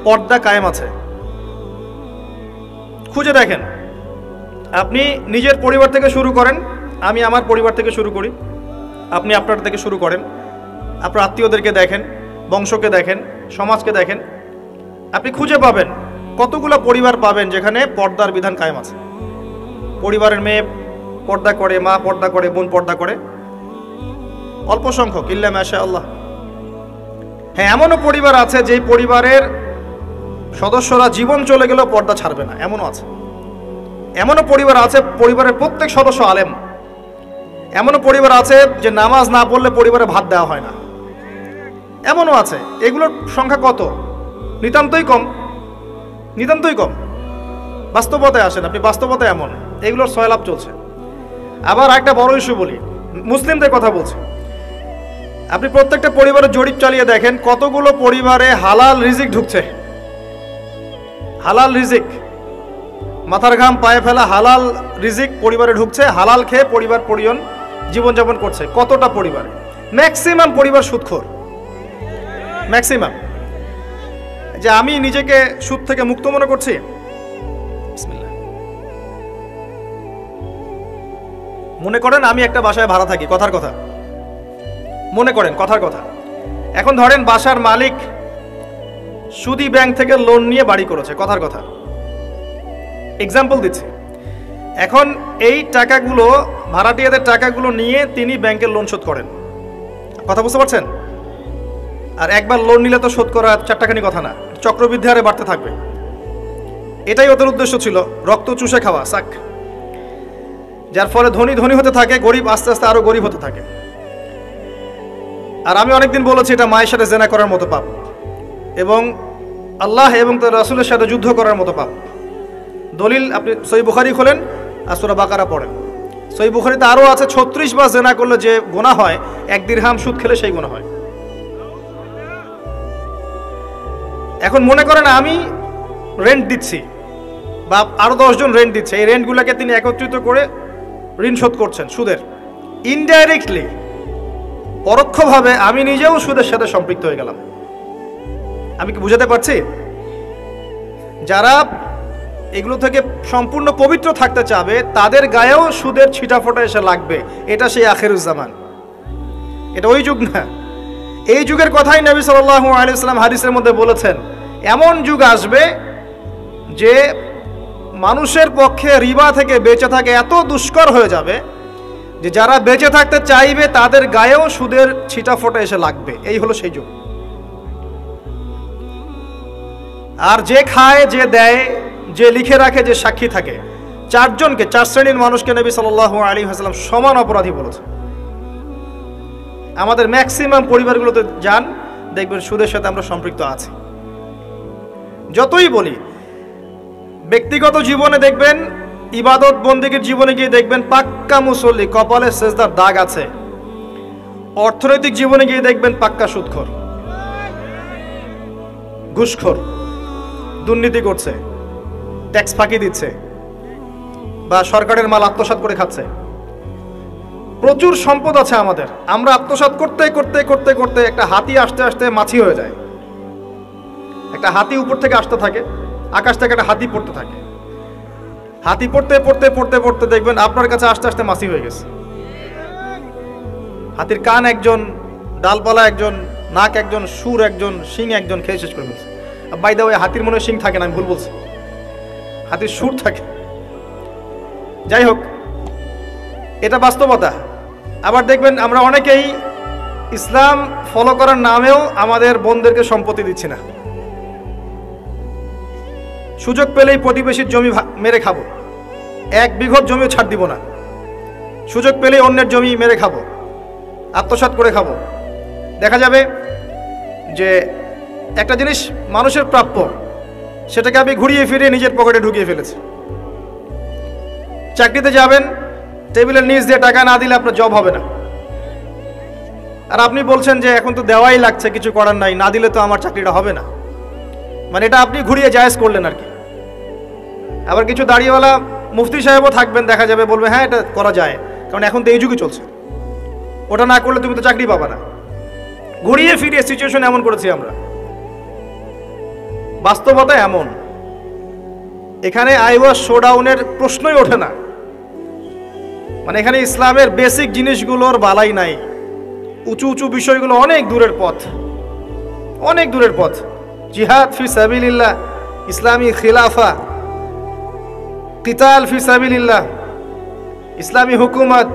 পর্দা কায়েম আছে। খুঁজে দেখেন, আপনি নিজের পরিবার থেকে শুরু করেন, আমি আমার পরিবার থেকে শুরু করি, আপনি আপনার থেকে শুরু করেন, আপনার আত্মীয়দেরকে দেখেন, বংশকে দেখেন, সমাজকে দেখেন, আপনি খুঁজে পাবেন কতগুলো পরিবার পাবেন যেখানে পর্দার বিধান কায়েম আছে। পরিবারের মেয়ে পর্দা করে, মা পর্দা করে, বোন পর্দা করে, অল্প সংখ্যক, ইল্লা মাশাআল্লাহ। হ্যাঁ, এমনও পরিবার আছে যেই পরিবারের সদস্যরা জীবন চলে গেলেও পর্দা ছাড়বে না, এমনও আছে। এমনও পরিবার আছে পরিবারের প্রত্যেক সদস্য আলেম। এমনও পরিবার আছে যে নামাজ না পড়লে পরিবারে ভাত দেওয়া হয় না, এমনও আছে। এগুলোর সংখ্যা কত? নিতান্তই কম, নিতান্তই কম। বাস্তবতায় আসেন আপনি, বাস্তবতায় এমন এগুলোর সয়লাভ চলছে। আবার একটা বড় ইস্যু বলি, মুসলিমদের কথা বলছি। আপনি প্রত্যেকটা পরিবারের জরিপ চালিয়ে দেখেন কতগুলো পরিবারে হালাল রিজিক ঢুকছে। হালাল রিজিক, মাথার ঘাম পায়ে ফেলা হালাল রিজিক পরিবারে ঢুকছে, হালাল খেয়ে পরিবার পরিজন জীবনযাপন করছে। কতটা পরিবারে? ম্যাক্সিমাম পরিবার সুদখোর, ম্যাক্সিমাম। যে আমি নিজেকে সুদ থেকে মুক্ত মনে করছি, মনে করেন আমি একটা বাসায় ভাড়া থাকি, কথার কথা, মনে করেন কথার কথা। এখন ধরেন বাসার মালিক সুদি ব্যাংক থেকে লোন নিয়ে বাড়ি করেছে, কথার কথা, এক্সাম্পল দিচ্ছি। এখন এই টাকাগুলো, ভাড়াটিয়াদের টাকাগুলো নিয়ে তিনি ব্যাংকের লোন শোধ করেন, কথা বুঝতে পারছেন? আর একবার লোন নিলে তো শোধ করা চারটাখানি কথা না, চক্রবৃদ্ধি হারে বাড়তে থাকবে। এটাই ওদের উদ্দেশ্য ছিল, রক্ত চুষে খাওয়া, সাক। যার ফলে ধনী ধনী হতে থাকে, গরিব আস্তে আস্তে আরো গরিব হতে থাকে। আর আমি অনেকদিন বলেছি এটা মায়ের সাথে জেনা করার মতো পাপ, এবং আল্লাহ এবং তার রাসূলের সাথে যুদ্ধ করার মতো পাপ। দলিল আপনি সহিহ বুখারী খোলেন আর সূরা বাকারা পড়েন। সহিহ বুখারীতে আরও আছে 36 বার জেনা করলে যে গুনাহ হয়, 1 দিরহাম সুদ খেলে সেই গুনাহ হয়। এখন মনে করেন আমি রেন্ট দিচ্ছি, বা আরও 10 জন রেন্ট দিচ্ছে, এই রেন্টগুলোকে তিনি একত্রিত করে ঋণ শোধ করছেন সুদের। ইনডাইরেক্টলি, পরোক্ষভাবে আমি নিজেও সুদের সাথে সম্পৃক্ত হয়ে গেলাম। আমি কি বুঝাতে পারছি? যারা এগুলো থেকে সম্পূর্ণ পবিত্র থাকতে চাবে তাদের গায়েও সুদের ছিটাফোঁটা এসে লাগবে। এটা সেই আখিরুজ্জামান, এটা ওই যুগ না। এই যুগের কথাই নবী সাল্লাল্লাহু আলাইহি ওয়াসাল্লাম হাদিসের মধ্যে বলেছেন, এমন যুগ আসবে যে মানুষের পক্ষে রিবা থেকে বেঁচে থাকে এত দুষ্কর হয়ে যাবে যে যারা বেঁচে থাকতে চাইবে তাদের গায়েও সুদের ছিটাফোঁটা এসে লাগবে। এই হলো সেই যুগ। আর যে খায়, যে দেয়, যে লিখে রাখে, যে সাক্ষী থাকে, 4 জনকে, 4 শ্রেণীর মানুষকে নবী সাল্লাল্লাহু আলাইহি ওয়াসাল্লাম সমান অপরাধী বলেছে। আমাদের ম্যাক্সিমাম পরিবারগুলোতে যান, দেখবেন সুদের সাথে আমরা সম্পৃক্ত আছি। যতই বলি, ব্যক্তিগত জীবনে দেখবেন, ইবাদত বন্দেগীর জীবনে গিয়ে দেখবেন পাক্কা মুসল্লি, কপালে সেজদার দাগ আছে। অর্থনৈতিক জীবনে গিয়ে দেখবেন পাক্কা সুদখোর, ঘুষখোর, দুর্নীতি করছে, ট্যাক্স ফাঁকি দিচ্ছে, বা সরকারের মাল আত্মসাৎ করে খাচ্ছে। প্রচুর সম্পদ আছে আমাদের, আমরা আত্মসাৎ করতে করতে করতে করতে একটা হাতি আসতে আসতে মাছি হয়ে যায়। একটা হাতি উপর থেকে আসতে থাকে, আকাশ থেকে একটা হাতি পড়তে থাকে। হাতি পড়তে পড়তে পড়তে পড়তে দেখবেন আপনার কাছে আস্তে আস্তে মাছি হয়ে গেছে। হাতির কান একজন, ডালপালা একজন, নাক একজন, সুর একজন, শিং একজন, খেয়ে শেষ করে ফেলছে। বাই দা ওয়ে, হাতির মনে শিং থাকে না, আমি ভুল বলছি, হাতির সুর থাকে। যাই হোক, এটা বাস্তবতা। আবার দেখবেন আমরা অনেকেই ইসলাম ফলো করার নামেও আমাদের বোনদেরকে সম্পত্তি দিচ্ছি না। সুযোগ পেলেই প্রতিবেশীর জমি মেরে খাবো, 1 বিঘত জমিও ছাড় দিব না। সুযোগ পেলেই অন্যের জমি মেরে খাবো, আত্মসাৎ করে খাবো। দেখা যাবে যে একটা জিনিস মানুষের প্রাপ্য, সেটাকে আমি ঘুরিয়ে ফিরিয়ে নিজের পকেটে ঢুকিয়ে ফেলেছি। চাকরিতে যাবেন, টেবিলের নিচ দিয়ে টাকা না দিলে আপনার জব হবে না। আর আপনি বলছেন যে এখন তো দেওয়াই লাগছে, কিছু করার নাই, না দিলে তো আমার চাকরিটা হবে না। মানে এটা আপনি ঘুরিয়ে জায়েজ করলেন আর কি। আবার কিছু দাড়িওয়ালা মুফতি সাহেবও থাকবেন, দেখা যাবে বলবে হ্যাঁ এটা করা যায়, কারণ এখন তো এই যুগে চলছে, ওটা না করলে তুমি তো চাকরি পাবা না। ঘুরিয়ে ফিরিয়ে সিচুয়েশন এমন করেছি আমরা, বাস্তবতা এমন। এখানে আইওয়াস শোডাউনের প্রশ্নই ওঠে না। মানে এখানে ইসলামের বেসিক জিনিসগুলোর বালাই নাই। উঁচু উঁচু বিষয়গুলো অনেক দূরের পথ, অনেক দূরের পথ। জিহাদ ফি সাবিলিল্লাহ, ইসলামী খিলাফা, কিতাল ফি সাবিলিল্লাহ, ইসলামী হুকুমত,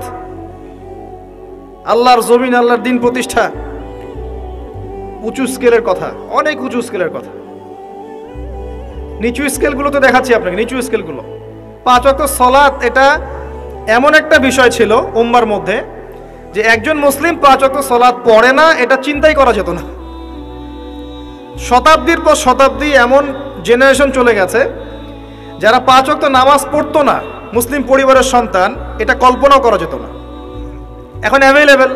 আল্লাহর জমিন, আল্লাহর দিন প্রতিষ্ঠা, উঁচু স্কেলের কথা, অনেক উঁচু স্কেলের কথা। নিচু স্কেলগুলো তো দেখাচ্ছি আপনাকে, নিচু স্কেলগুলো। 5 ওয়াক্ত সালাত এটা এমন একটা বিষয় ছিল উম্মার মধ্যে যে একজন মুসলিম 5 ওয়াক্ত সালাত পড়ে না এটা চিন্তাই করা যেত না। শতাব্দীর পর শতাব্দী এমন জেনারেশন চলে গেছে যারা 5 ওয়াক্ত নামাজ পড়তো না, মুসলিম পরিবারের সন্তান, এটা কল্পনাও করা যেত না। এখন অ্যাভেলেবেল,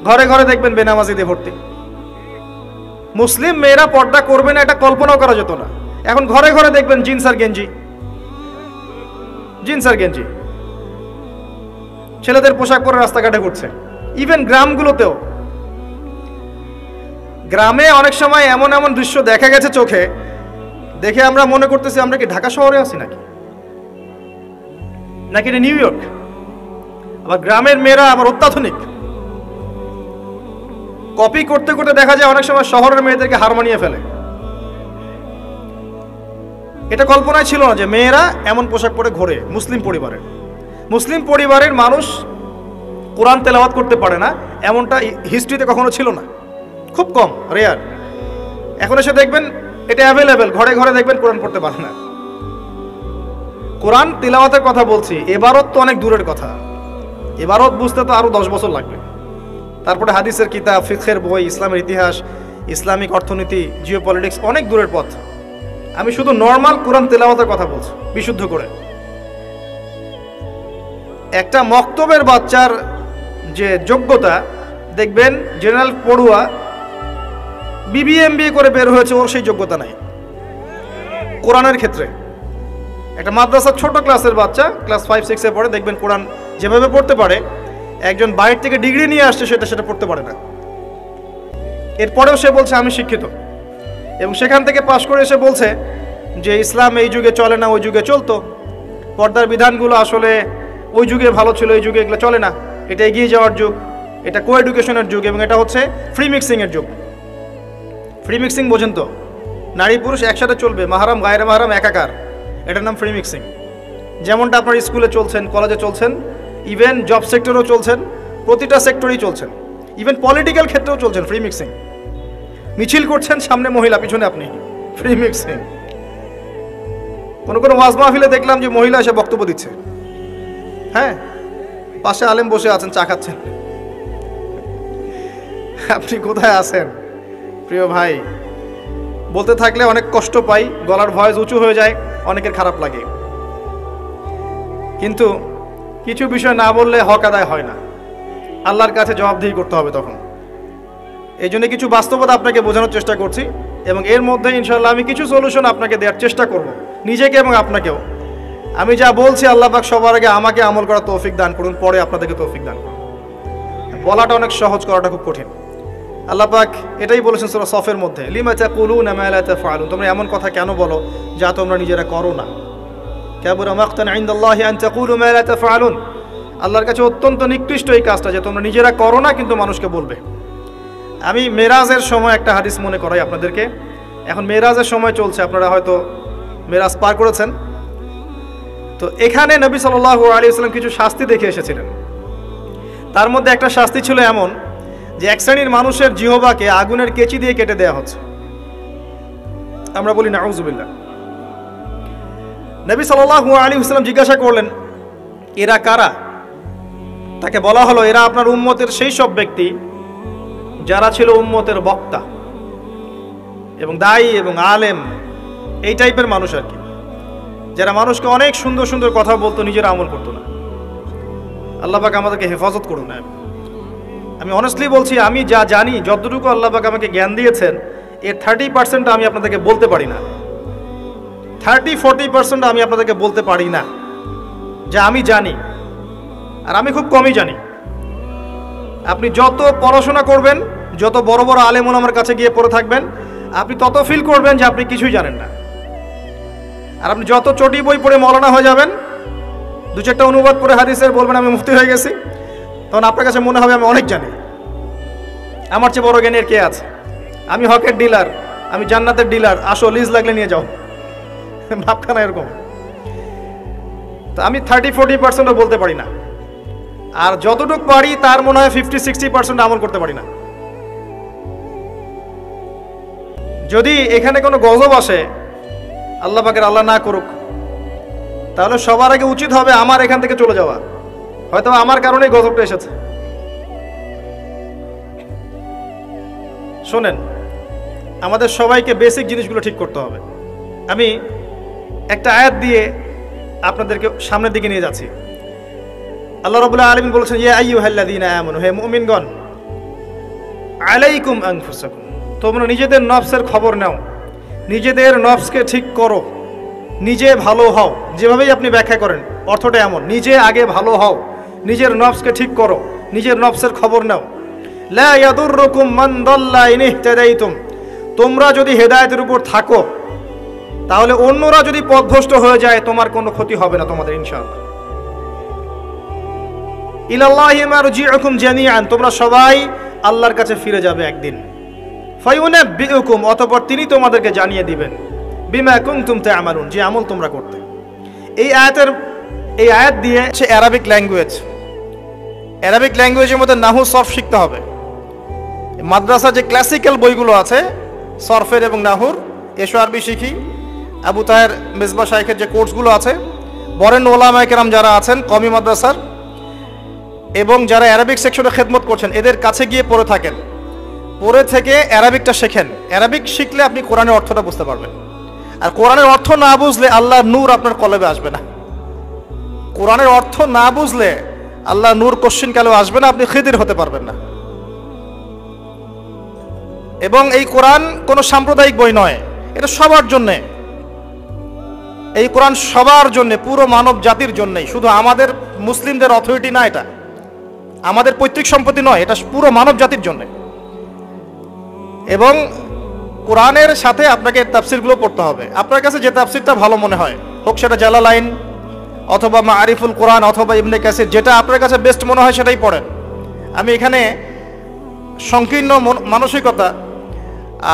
ঘরে ঘরে দেখবেন বেনামাজিদের ভর্তি। মুসলিম মেয়েরা পর্দা করবে না এটা কল্পনাও করা যেত না। এখন ঘরে ঘরে দেখবেন জিন্স আর গেঞ্জি, জিন্স আর গেঞ্জি, ছেলেদের পোশাক পরে রাস্তাঘাটে ঘুরছে। ইভেন গ্রামগুলোতেও, গ্রামে অনেক সময় এমন এমন দৃশ্য দেখা গেছে চোখে, দেখে আমরা মনে করতেছি আমরা কি ঢাকা শহরে আছি নাকি, নাকি নিউ ইয়র্ক। আবার গ্রামের মেয়েরা আবার অত্যাধুনিক, কপি করতে করতে দেখা যায় অনেক সময় শহরের মেয়েদেরকে হার মানিয়ে ফেলে। এটা কল্পনায় ছিল না যে মেয়েরা এমন পোশাক পরে ঘোরে। মুসলিম পরিবারের মানুষ কোরআন তেলাওয়াত করতে পারে না, এমনটা হিস্ট্রিতে কখনো ছিল না, খুব কম, রেয়ার। এখন এসে দেখবেন এটা অ্যাভেলেবেল, ঘরে ঘরে দেখবেন কোরআন পড়তে পারে না। কোরআন তেলাওয়াতের কথা বলছি, এবারত তো অনেক দূরের কথা। এবারত বুঝতে তো আরো 10 বছর লাগবে। তারপরে হাদিসের কিতাব, ফিকহের বই, ইসলামের ইতিহাস, ইসলামিক অর্থনীতি, জিওপলিটিক্স, অনেক দূরের পথ। আমি শুধু নর্মাল কোরআন তেলাওয়াতের কথা বলছি, বিশুদ্ধ করে। একটা মক্তবের বাচ্চার যে যোগ্যতা, দেখবেন জেনারেল পড়ুয়া বিবিএমবিএ করে বের হয়েছে, ওর সেই যোগ্যতা নাই কোরআনের ক্ষেত্রে। একটা মাদ্রাসার ছোট ক্লাসের বাচ্চা, ক্লাস 5-6-এ পড়ে, দেখবেন কোরআন যেভাবে পড়তে পারে, একজন বাইরে থেকে ডিগ্রি নিয়ে আসছে সেটা পড়তে পারে না। এরপরেও সে বলছে আমি শিক্ষিত, এবং সেখান থেকে পাশ করে এসে বলছে যে ইসলাম এই যুগে চলে না, ওই যুগে চলতো। পর্দার বিধানগুলো আসলে ওই যুগে ভালো ছিল, এই যুগে এগুলো চলে না। এটা এগিয়ে যাওয়ার যুগ, এটা কো এডুকেশনের যুগ, এবং এটা হচ্ছে ফ্রি মিক্সিংয়ের যুগ। ফ্রি মিক্সিং বোঝেন তো? নারী পুরুষ একসাথে চলবে, মাহারাম গায়রে মাহারাম একাকার, এটার নাম ফ্রি মিক্সিং। যেমনটা আপনার স্কুলে চলছেন, কলেজে চলছেন, ইভেন জব সেক্টরেও চলছেন, প্রতিটা সেক্টরেই চলছেন, ইভেন পলিটিক্যাল ক্ষেত্রেও চলছেন ফ্রি মিক্সিং। মিছিল করছেন, সামনে মহিলা, পিছনে আপনি, ফ্রি মিক্সিং। কোনো ওয়াজ মাহফিলে দেখলাম যে মহিলা এসে বক্তব্য দিচ্ছে, হ্যাঁ, পাশে আলেম বসে আছেন, চা খাচ্ছেন। আপনি কোথায় আছেন প্রিয় ভাই? বলতে থাকলে অনেক কষ্ট পাই, গলার ভয়েস উঁচু হয়ে যায়, অনেকের খারাপ লাগে। কিন্তু কিছু বিষয় না বললে হক আদায় হয় না, আল্লাহর কাছে জবাবদিহি করতে হবে তখন। এই জন্য কিছু বাস্তবতা আপনাকে বোঝানোর চেষ্টা করছি, এবং এর মধ্যে ইনশাআল্লাহ আমি কিছু সলিউশন আপনাকে দেওয়ার চেষ্টা করব, নিজেকে এবং আপনাকেও। আমি যা বলছি আল্লাহ পাক সবার আগে আমাকে আমল করার তৌফিক দান করুন, পরে আপনাদেরকে তৌফিক দান করুন। বলাটা অনেক সহজ, করাটা খুব কঠিন। আল্লাহ পাক এটাই বলেছেন সূরা সফের মধ্যে, লিমা তাকুলুনা মা লা তাফআলুন, তোমরা এমন কথা কেন বলো যা তোমরা নিজেরা করো না। কাবুরা মাকতান ইনদাল্লাহি আন তাকুলু মা লা তাফআলুন, আল্লাহর কাছে অত্যন্ত নিকৃষ্ট এই কাজটা যে তোমরা নিজেরা করো না কিন্তু মানুষকে বলবে। আমি মেরাজের সময় একটা হাদিস মনে করাই আপনাদেরকে। এখন মেরাজের সময় চলছে, আপনারা হয়তো মেরাজ পার করেছেন। তো এখানে নবী সাল্লাল্লাহু আলাইহি ওয়াসাল্লাম কিছু শাস্তি দেখে এসেছিলেন। তার মধ্যে একটা শাস্তি ছিল এমন যে এক শ্রেণীর মানুষের জিহ্বাকে আগুনের কেচি দিয়ে কেটে দেওয়া হচ্ছে। আমরা বলি নাউযুবিল্লাহ। নবী সাল্লাল্লাহু আলাইহি ওয়াসাল্লাম জিজ্ঞাসা করলেন এরা কারা? তাকে বলা হলো এরা আপনার উম্মতের সেই সব ব্যক্তি যারা ছিল উম্মতের বক্তা এবং দায়ী এবং আলেম, এই টাইপের মানুষ আর কি, যারা মানুষকে অনেক সুন্দর সুন্দর কথা বলতো, নিজেরা আমল করতো না। আল্লাহ পাক আমাদেরকে হেফাজত করুন। আমি অনেস্টলি বলছি, আমি যা জানি, যতটুকু আল্লাহ পাক আমাকে জ্ঞান দিয়েছেন, এর 30% আমি আপনাদেরকে বলতে পারি না। 30-40% আমি আপনাদেরকে বলতে পারি না যা আমি জানি, আর আমি খুব কমই জানি। আপনি যত পড়াশোনা করবেন, যত বড় বড় আলেম ওলামার কাছে গিয়ে পড়ে থাকবেন, আপনি তত ফিল করবেন যে আপনি কিছুই জানেন না। আর আপনি যত চটি বই পড়ে মৌলানা হয়ে যাবেন, দু চারটা অনুবাদ পড়ে হাদিসের বলবেন আমি মুফতি হয়ে গেছি, তখন আপনার কাছে মনে হবে আমি অনেক জানি, আমার চেয়ে বড় জ্ঞানের কে আছে, আমি হকের ডিলার, আমি জান্নাতের ডিলার, আসো লিজ লাগলে নিয়ে যাও। ভাবখানা এরকম। তো আমি 30-40% বলতে পারি না, আর যতটুকু পারি তার মনে হয় 50-60% আমল করতে পারি না। যদি এখানে কোনো গজব আসে, আল্লাহ পাকের আল্লাহ না করুক, তাহলে সবার আগে উচিত হবে আমার এখান থেকে চলে যাওয়া, হয়তো আমার কারণেই গজবটা এসেছে। শোনেন, আমাদের সবাইকে বেসিক জিনিসগুলো ঠিক করতে হবে। আমি একটা আয়াত দিয়ে আপনাদেরকে সামনের দিকে নিয়ে যাচ্ছি। আল্লাহ রাব্বুল আলামিন বলেছেন, ইয়া আইয়ুহাল্লাযীনা আমানু, হে মুমিনগণ, আলাইকুম আনফুসাকুম, তোমরা নিজেদের নফসের খবর নাও, নিজেদের নফসকে ঠিক করো, নিজে ভালো হও। যেভাবেই আপনি ব্যাখ্যা করেন অর্থটা এমন, নিজে আগে ভালো হও, নিজের নফসকে ঠিক করো, নিজের নফসের খবর নাও। লা ইয়াদুররুকুম মান দাল্লা ইন ইহতাদাইতুম, তোমরা যদি হেদায়েতের উপর থাকো তাহলে অন্যরা যদি পথভ্রষ্ট হয়ে যায় তোমার কোনো ক্ষতি হবে না তোমাদের, ইনশাআল্লাহ। ইলাল্লাহি মারজিউকুম জামিআন, তোমরা সবাই আল্লাহর কাছে ফিরে যাবে একদিন। ফায়ুনাব্বিউকুম, অতঃপর তিনি তোমাদেরকে জানিয়ে দিবেন, বিমা কুনতুম তা'মালুন, যে আমল তোমরা করতে। এই আয়াত দিয়ে সে অ্যারাবিক ল্যাঙ্গুয়েজের মধ্যে নাহু সরফ শিখতে হবে। মাদ্রাসা যে ক্লাসিক্যাল বইগুলো আছে সরফের এবং নাহুর, এসো আরবি শিখি, আবু তাহের মেজবা শাইখের যে কোর্সগুলো আছে, বরেণ্য ওলামায়ে কেরাম যারা আছেন কওমি মাদ্রাসার এবং যারা অ্যারাবিক সেকশনে খেদমত করছেন, এদের কাছে গিয়ে পড়ে থাকেন, পড়ে থেকে অ্যারাবিকটা শেখেন। অ্যারাবিক শিখলে আপনি কোরআনের অর্থটা বুঝতে পারবেন। আর কোরআনের অর্থ না বুঝলে আল্লাহর নূর আপনার কলবে আসবে না। কোরআনের অর্থ না বুঝলে আল্লাহ নূর কোশ্চিন কালেও আসবে না, আপনি খিদির হতে পারবেন না। এবং এই কোরআন কোনো সাম্প্রদায়িক বই নয়, এটা সবার জন্যে। এই কোরআন সবার জন্যে, পুরো মানব জাতির জন্যই, শুধু আমাদের মুসলিমদের অথরিটি না, এটা আমাদের পৈতৃক সম্পত্তি নয়, এটা পুরো মানব জাতির জন্যে। এবং কোরআনের সাথে আপনাকে তাফসিরগুলো পড়তে হবে, আপনার কাছে যে তাফসিরটা ভালো মনে হয়, হোক সেটা জালালাইন অথবা মারিফুল কোরআন অথবা ইবনে কাসির, যেটা আপনার কাছে বেস্ট মনে হয় সেটাই পড়েন। আমি এখানে সংকীর্ণ মানসিকতা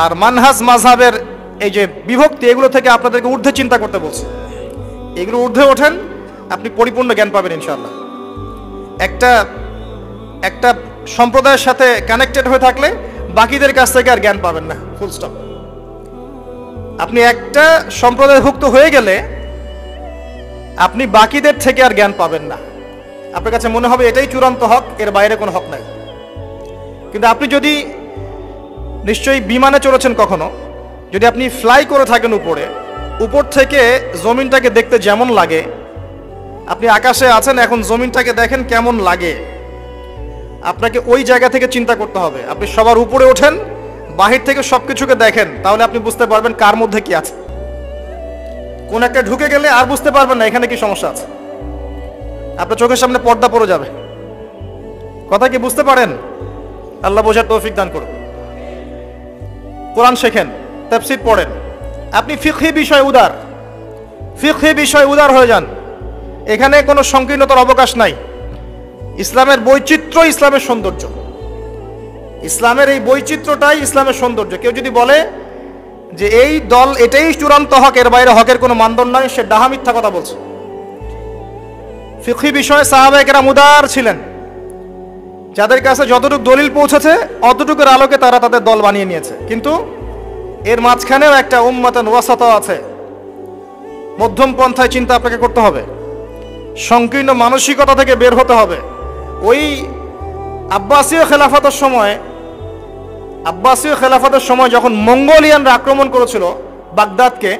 আর মানহাজ মাযহাবের এই যে বিভক্তি, এগুলো থেকে আপনাদেরকে ঊর্ধ্বে চিন্তা করতে বলছি। এগুলো ঊর্ধ্বে ওঠেন, আপনি পরিপূর্ণ জ্ঞান পাবেন ইনশাআল্লাহ। একটা সম্প্রদায়ের সাথে কানেক্টেড হয়ে থাকলে বাকিদের কাছ থেকে আর জ্ঞান পাবেন না, ফুল স্টপ। আপনি একটা সম্প্রদায়ভুক্ত হয়ে গেলে আপনি বাকিদের থেকে আর জ্ঞান পাবেন না। আপনার কাছে মনে হবে এটাই চূড়ান্ত হক, এর বাইরে কোনো হক নাই। কিন্তু আপনি যদি নিশ্চয়ই বিমানে চড়েছেন কখনো, যদি আপনি ফ্লাই করে থাকেন উপর থেকে জমিনটাকে দেখতে যেমন লাগে, আপনি আকাশে আছেন, এখন জমিনটাকে দেখেন কেমন লাগে, আপনাকে ওই জায়গা থেকে চিন্তা করতে হবে। আপনি সবার উপরে ওঠেন, বাহির থেকে সবকিছুকে দেখেন, তাহলে আপনি বুঝতে পারবেন কার মধ্যে কি আছে। কোন একটা ঢুকে গেলে আর বুঝতে পারবেন না এখানে কি সমস্যা আছে, আপনার চোখের সামনে পর্দা পড়ে যাবে। কথা কি বুঝতে পারেন? আল্লাহ বোঝার তৌফিক দান করুন। কোরআন শেখেন, তাফসীর পড়েন, আপনি ফিকহি বিষয় উদার হয়ে যান। এখানে কোনো সংকীর্ণতার অবকাশ নাই। ইসলামের বৈচিত্র্য ইসলামের সৌন্দর্য, ইসলামের এই বৈচিত্র্যটাই ইসলামের সৌন্দর্য। কেউ যদি বলে যে এই দল এটাই চূড়ান্ত হক, এর বাইরে হকের কোনো মানদণ্ড নয়, সে ডাহা মিথ্যা কথা বলছে। ফিকহি বিষয়ে সাহাবায়ে কেরাম উদার ছিলেন, যাদের কাছে যতটুকু দলিল পৌঁছেছে অতটুকুর আলোকে তারা তাদের দল বানিয়ে নিয়েছে। কিন্তু এর মাঝখানেও একটা উম্মাতান ওয়াসাতা আছে, মধ্যম পন্থায় চিন্তা আপনাকে করতে হবে, সংকীর্ণ মানসিকতা থেকে বের হতে হবে। ওই আব্বাসীয় খেলাফতের সময় যখন মঙ্গোলিয়ানরা আক্রমণ করেছিল বাগদাদকে,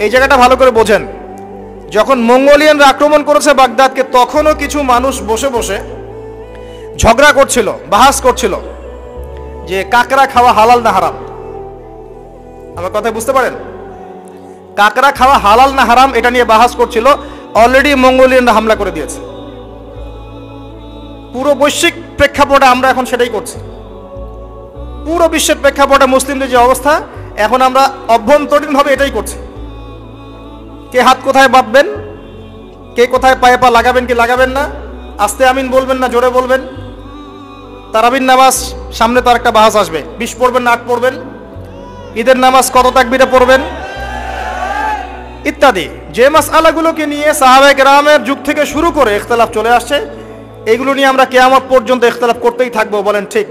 এই জায়গাটা ভালো করে বোঝেন। যখন মঙ্গোলিয়ানরা আক্রমণ করেছে বাগদাদকে, তখনও কিছু মানুষ বসে বসে ঝগড়া করছিল, বাহাস করছিল যে কাকড়া খাওয়া হালাল না হারাম। আমার কথা বুঝতে পারেন? কাকড়া খাওয়া হালাল না হারাম এটা নিয়ে বাহাস করছিল। অলরেডি মঙ্গোলিয়ানরা হামলা করে দিয়েছে। পুরো বৈশ্বিক প্রেক্ষাপটে আমরা এখন সেটাই করছি। পুরো বিশ্বের প্রেক্ষাপটে মুসলিমদের যে অবস্থা, এখন আমরা অভ্যন্তরীণভাবে এটাই করছি। কে হাত কোথায় বাঁধবেন, কে কোথায় পায়ে পা লাগাবেন কি লাগাবেন না, আস্তে আমিন বলবেন না জোরে বলবেন। তারাবির নামাজ সামনে তো আরেকটা বাহাস আসবে, 20 পড়বেন না 8 পড়বেন। ঈদের নামাজ কত তাকবীরে পড়বেন ইত্যাদি। যে মাসআলাগুলোকে নিয়ে সাহাবায়ে কেরামের যুগ থেকে শুরু করে ইখতিলাফ চলে আসছে, এগুলো নিয়ে আমরা কিয়ামত পর্যন্ত ইখতিলাফ করতেই থাকবো, বলেন ঠিক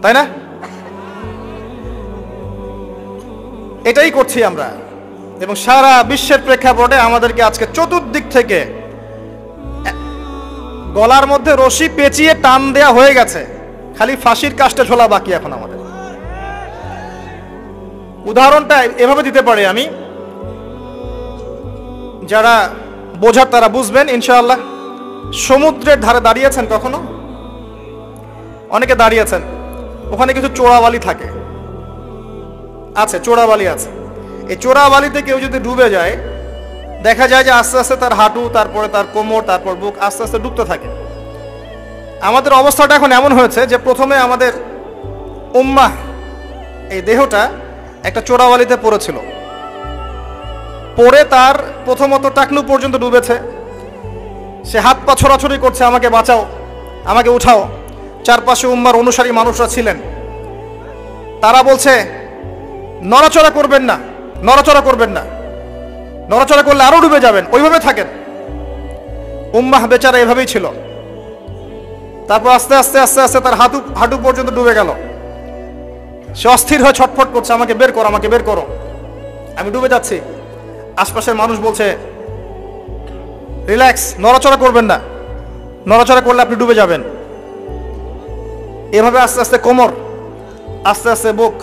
তাই না? এটাই করছি আমরা। এবং সারা বিশ্বের প্রেক্ষাপটে আমাদেরকে আজকে চতুর্দিক থেকে গলার মধ্যে রশি পেঁচিয়ে টান দেয়া হয়ে গেছে, খালি ফাঁসির কাস্টে ঝোলা বাকি এখন আমাদের। উদাহরণটা এভাবে দিতে পারি আমি, যারা বোঝার তারা বুঝবেন ইনশাআল্লাহ। সমুদ্রের ধারে দাঁড়িয়েছেন কখনো? অনেকে দাঁড়িয়েছেন, ওখানে কিছু চোরাবালি থাকে, আছে চোরাবালি আছে। এই চোরাবালিতে কেউ যদি ডুবে যায়, দেখা যায় যে আস্তে আস্তে তার হাঁটু, তারপরে তার কোমর, তারপর বুক আস্তে আস্তে ডুবতে থাকে। আমাদের অবস্থাটা এখন এমন হয়েছে যে প্রথমে আমাদের উম্মাহ এই দেহটা একটা চোরাবালিতে পড়েছিল, পরে তার প্রথমত টাকনু পর্যন্ত ডুবেছে, সে হাত পা ছোড়াছড়ি করছে, আমাকে বাঁচাও, আমাকে উঠাও। চারপাশে উম্মার অনুসারী মানুষরা ছিলেন, তারা বলছে নড়াচড়া করবেন না, নড়াচড়া করবেন না, নড়াচড়া করলে আরো ডুবে যাবেন, ওইভাবে থাকেন। উম্মাহ বেচারা এভাবেই ছিল। তারপর আস্তে আস্তে আস্তে আস্তে তার হাঁটু পর্যন্ত ডুবে গেল। সে অস্থির হয়ে ছটফট করছে, আমাকে বের করো, আমাকে বের করো, আমি ডুবে যাচ্ছি। আশপাশের মানুষ বলছে রিল্যাক্স, নড়াচড়া করবেন না, নড়াচড়া করলে আপনি ডুবে যাবেন। এভাবে আস্তে আস্তে কোমর, আস্তে আস্তে বুক,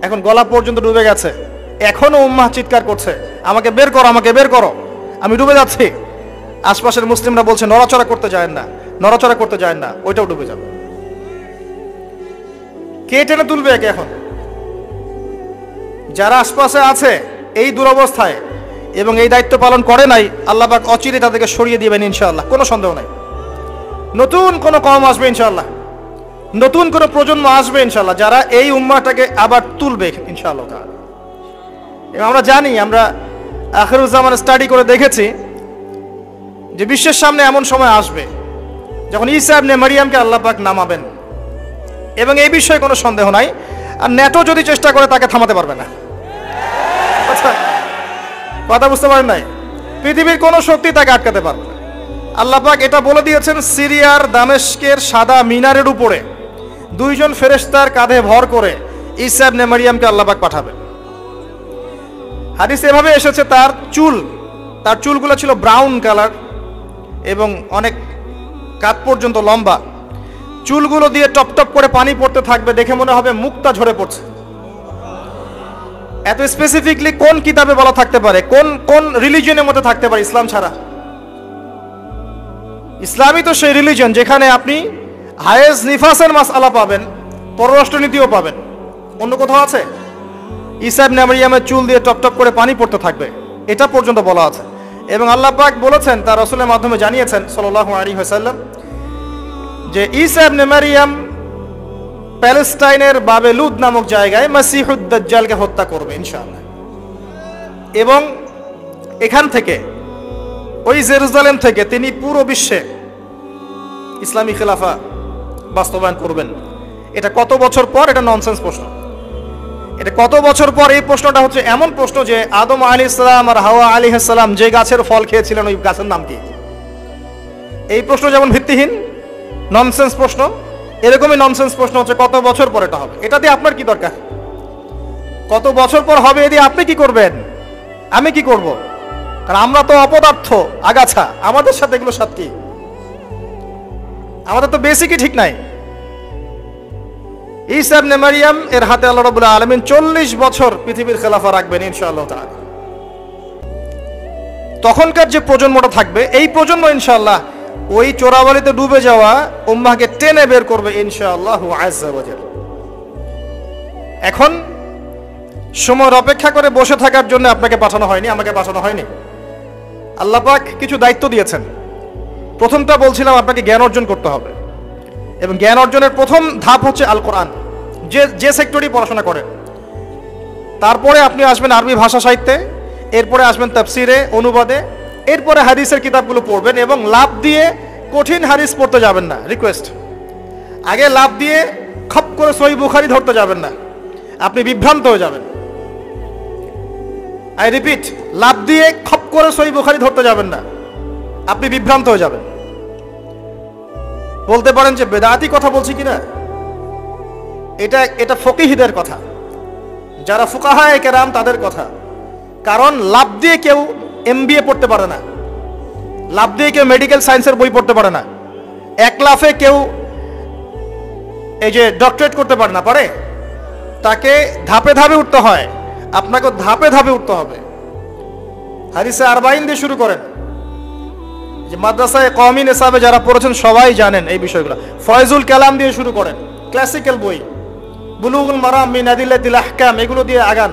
এখন গলা পর্যন্ত ডুবে গেছে। এখনো উম্মাহ চিৎকার করছে, আমাকে বের করো, আমাকে বের করো, আমি ডুবে যাচ্ছি। আশপাশের মুসলিমরা বলছে নড়াচড়া করতে যায় না, নড়াচড়া করতে যায় না, ওইটাও ডুবে যাবে। কে টেনে তুলবে একে? এখন যারা আশপাশে আছে এই দুরবস্থায় এবং এই দায়িত্ব পালন করে নাই, আল্লাহ পাক অচিরে তাদেরকে সরিয়ে দিবেন ইনশাআল্লাহ, কোনো সন্দেহ নাই। নতুন কোনো কওম আসবে ইনশাআল্লাহ, নতুন কোনো প্রজন্ম আসবে ইনশাআল্লাহ, যারা এই উম্মাহটাকে আবার তুলবে ইনশাআল্লাহ। এবং আমরা জানি, আমরা আখিরুজ্জামান স্টাডি করে দেখেছি যে বিশ্বের সামনে এমন সময় আসবে যখন ঈসা ইবনে মারিয়ামকে আল্লাহ পাক নামাবেন, এবং এই বিষয়ে কোনো সন্দেহ নাই। আর ন্যাটো যদি চেষ্টা করে তাকে থামাতে পারবে না। কথা বুঝতে পারেন নাই? পৃথিবীর কোনো শক্তি তাকে আটকাতে পারবে না। আল্লাহ পাক এটা বলে দিয়েছেন, সিরিয়ার দামেস্কের সাদা মিনারের উপরে 2 জন ফেরেশতার কাঁধে ভর করে ঈসা ইবনে মারিয়ামকে আল্লাহ পাক পাঠাবেন। হাদিস এভাবে এসেছে, তার চুলগুলো ছিল ব্রাউন কালার এবং অনেক কাঁধ পর্যন্ত লম্বা। চুলগুলো দিয়ে টপ টপ করে পানি পড়তে থাকবে, দেখে মনে হবে মুক্তা ঝরে পড়ছে। এত স্পেসিফিকলি কোন কিতাবে বলা থাকতে পারে, কোন রিলিজিয়নের মধ্যে থাকতে পারে ইসলাম ছাড়া? ইসলামই তো সেই রিলিজিয়ন যেখানে আপনি হায়েজ নিফাসের মাসআলা পাবেন, পররাষ্ট্রনীতিও পাবেন। অন্য কোথাও আছে? ঈসা ইবনে মারিয়ামের চুল দিয়ে টপ টপ করে পানি পড়তে থাকবে, এটা পর্যন্ত বলা আছে। এবং আল্লাহ পাক বলেছেন, তার রাসূলের মাধ্যমে জানিয়েছেন সাল্লাল্লাহু আলাইহি ওয়াসাল্লাম, যে ঈসা ইবনে মারিয়াম প্যালেস্টাইনের বাবেলুদ নামক জায়গায় মাসিহুদ দাজ্জালকে হত্যা করবে ইনশাআল্লাহ। এবং এখান থেকে, ওই জেরুজালেম থেকে তিনি পুরো বিশ্বে ইসলামী খেলাফা বাস্তবায়ন করবেন। এটা কত বছর পর? এটা ননসেন্স প্রশ্ন। এটা কত বছর পর? এই প্রশ্নটা হচ্ছে এমন প্রশ্ন যে আদম আলাইহিস সালাম আর হাওয়া আলাইহিস সালাম যে গাছের ফল খেয়েছিলেন, ওই গাছের নাম কি? এই প্রশ্ন যেমন ভিত্তিহীন, ননসেন্স প্রশ্ন, এরকমই ননসেন্স প্রশ্ন হচ্ছে কত বছর পর এটা হবে। এটা দিয়ে আপনার কি দরকার? কত বছর পর হবে এ দিয়ে আপনি কি করবেন, আমি কি করব? কারণ আমরা তো অপদার্থ, আগাছা, আমাদের সাথে এগুলো সাথে কি? আমাদের তো বেসিকই ঠিক নাই। ঈসা ইবনে মারিয়াম এর হাতে আল্লাহ রাব্বুল আলামিন 40 বছর পৃথিবীর খেলাফা রাখবেন ইনশাআল্লাহ তাআলা। তখনকার যে প্রজন্মটা থাকবে, এই প্রজন্ম ইনশাআল্লাহ ওই চোরাবালিতে ডুবে যাওয়া উম্মাহকে টেনে বের করবে ইনশাআল্লাহ আযজা ওয়া জাল। এখন সময়ের অপেক্ষা করে বসে থাকার জন্য আপনাকে পাঠানো হয়নি, আমাকে পাঠানো হয়নি। আল্লাহ পাক কিছু দায়িত্ব দিয়েছেন। প্রথমটা বলছিলাম, আপনাকে জ্ঞান অর্জন করতে হবে, এবং জ্ঞান অর্জনের প্রথম ধাপ হচ্ছে আল কোরআন। যে সেক্টরেই পড়াশোনা করেন, তারপরে আপনি আসবেন আরবি ভাষা সাহিত্যে, এরপরে আসবেন তাফসিরে, অনুবাদে, এরপরে হাদিসের কিতাবগুলো পড়বেন এবং লাভ দিয়ে কঠিন হাদিস পড়তে যাবেন না। রিকোয়েস্ট, আগে লাভ দিয়ে খপ করে সহিহ বুখারী ধরতে যাবেন না, আপনি বিভ্রান্ত হয়ে যাবেন। আই রিপিট, লাভ দিয়ে খপ করে সহিহ বুখারী ধরতে যাবেন না, আপনি বিভ্রান্ত হয়ে যাবেন। বলতে পারেন যে বেদাতি কথা বলছি কিনা, এটা ফকিহদের কথা, যারা ফুকাহায়ে কেরাম তাদের কথা। কারণ লাভ দিয়ে কেউ MBA পড়তে পারে না, লাভ দিয়ে কেউ মেডিকেল সায়েন্সের বই পড়তে পারে না, এক লাফে কেউ এই যে ডক্টরেট করতে পারে না, পারে? তাকে ধাপে ধাপে উঠতে হয়, আপনাকে ধাপে ধাপে উঠতে হবে। হাদিসে আরবাইন দিয়ে শুরু করেন, যে মাদ্রাসায় কওমি নিসাবে যারা পড়েছেন সবাই জানেন এই বিষয়গুলো। ফয়জুল কালাম দিয়ে শুরু করেন, ক্লাসিক্যাল বই, বুলুগুল মারাম মিন আদিল্লাতিল আহকাম, এগুলো দিয়ে আগান।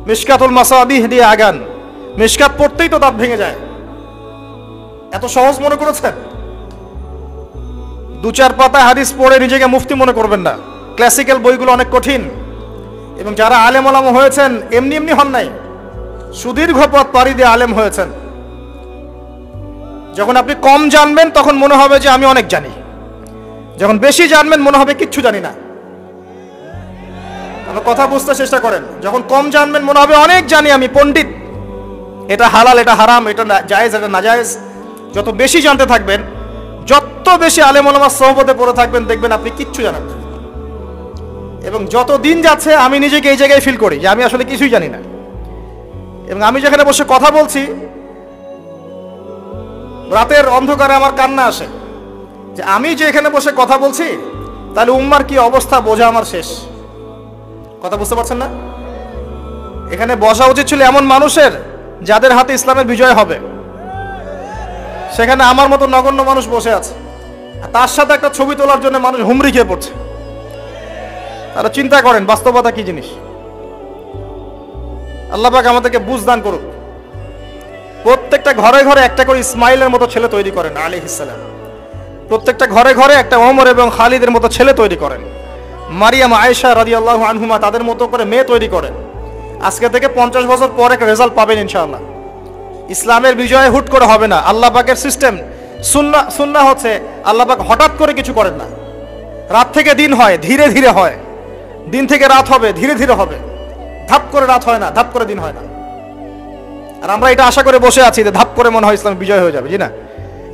মিশকাতুল মাসাবিহ দিয়ে আগান। মিশকাত পড়তেই তো দাঁত ভেঙে যায়, এত সহজ মনে করেছেন? 2-4 পাতা হাদিস পড়ে নিজেকে মুফতি মনে করবেন না। ক্লাসিক্যাল বইগুলো অনেক কঠিন, এবং যারা আলেম ওলামা হয়েছেন এমনি এমনি হন নাই, সুদীর্ঘ পথ পাড়ি দিয়ে আলেম হয়েছেন। যখন আপনি কম জানবেন তখন মনে হবে যে আমি অনেক জানি, যখন বেশি জানবেন মনে হবে কিচ্ছু জানি না। আমার কথা বুঝতে চেষ্টা করেন। যখন কম জানবেন মনে হবে অনেক জানি, আমি পণ্ডিত, এটা হালাল, এটা হারাম, এটা জায়েজ, এটা নাজায়েজ। যত বেশি জানতে থাকবেন, যত বেশি আলেম ওলামার সোহবতে পড়ে থাকবেন, দেখবেন আপনি কিচ্ছু জানেন না। এবং যত দিন যাচ্ছে আমি নিজেকে এই জায়গায় ফিল করি যে আমি আসলে কিছুই জানি না। এবং আমি যেখানে বসে কথা বলছি, রাতের অন্ধকারে আমার কান্না আসে যে আমি যে এখানে বসে কথা বলছি, তাহলে উম্মার কি অবস্থা বোঝা আমার শেষ। কথা বুঝতে পারছেন না? এখানে বসা উচিত ছিল এমন মানুষের যাদের হাতে ইসলামের বিজয় হবে। সেখানে আমার মতো নগণ্য মানুষ বসে আছে, তার সাথে একটা ছবি তোলার জন্য মানুষ হুমড়ি খেয়ে পড়ছে। তারা চিন্তা করেন বাস্তবতা কি জিনিস। আল্লাহ পাক আমাদেরকে বুঝ দান করুক। প্রত্যেকটা ঘরে ঘরে একটা করে ইসমাইলের মতো ছেলে তৈরি করেন আলাইহিস সালাম। প্রত্যেকটা ঘরে ঘরে একটা ওমর এবং খালিদের মতো ছেলে তৈরি করেন। মারিয়াম, আয়েশা রাদিয়াল্লাহু আনহুমা তাদের মতো করে মেয়ে তৈরি করেন। আজকে থেকে 50 বছর পর একটা রেজাল্ট পাবেন ইনশাআল্লাহ। ইসলামের বিজয় হুট করে হবে না। আল্লাহ পাকের সিস্টেম, সুন্নাহ হচ্ছে আল্লাহ পাক হঠাৎ করে কিছু করেন না। রাত থেকে দিন হয়, ধীরে ধীরে হয়। দিন থেকে রাত হবে, ধীরে ধীরে হবে। ধাপ করে রাত হয় না, ধাপ করে দিন হয় না। আর আমরা এটা আশা করে বসে আছি যে ধাপ করে মনে হয় ইসলাম বিজয় হয়ে যাবে, জি না?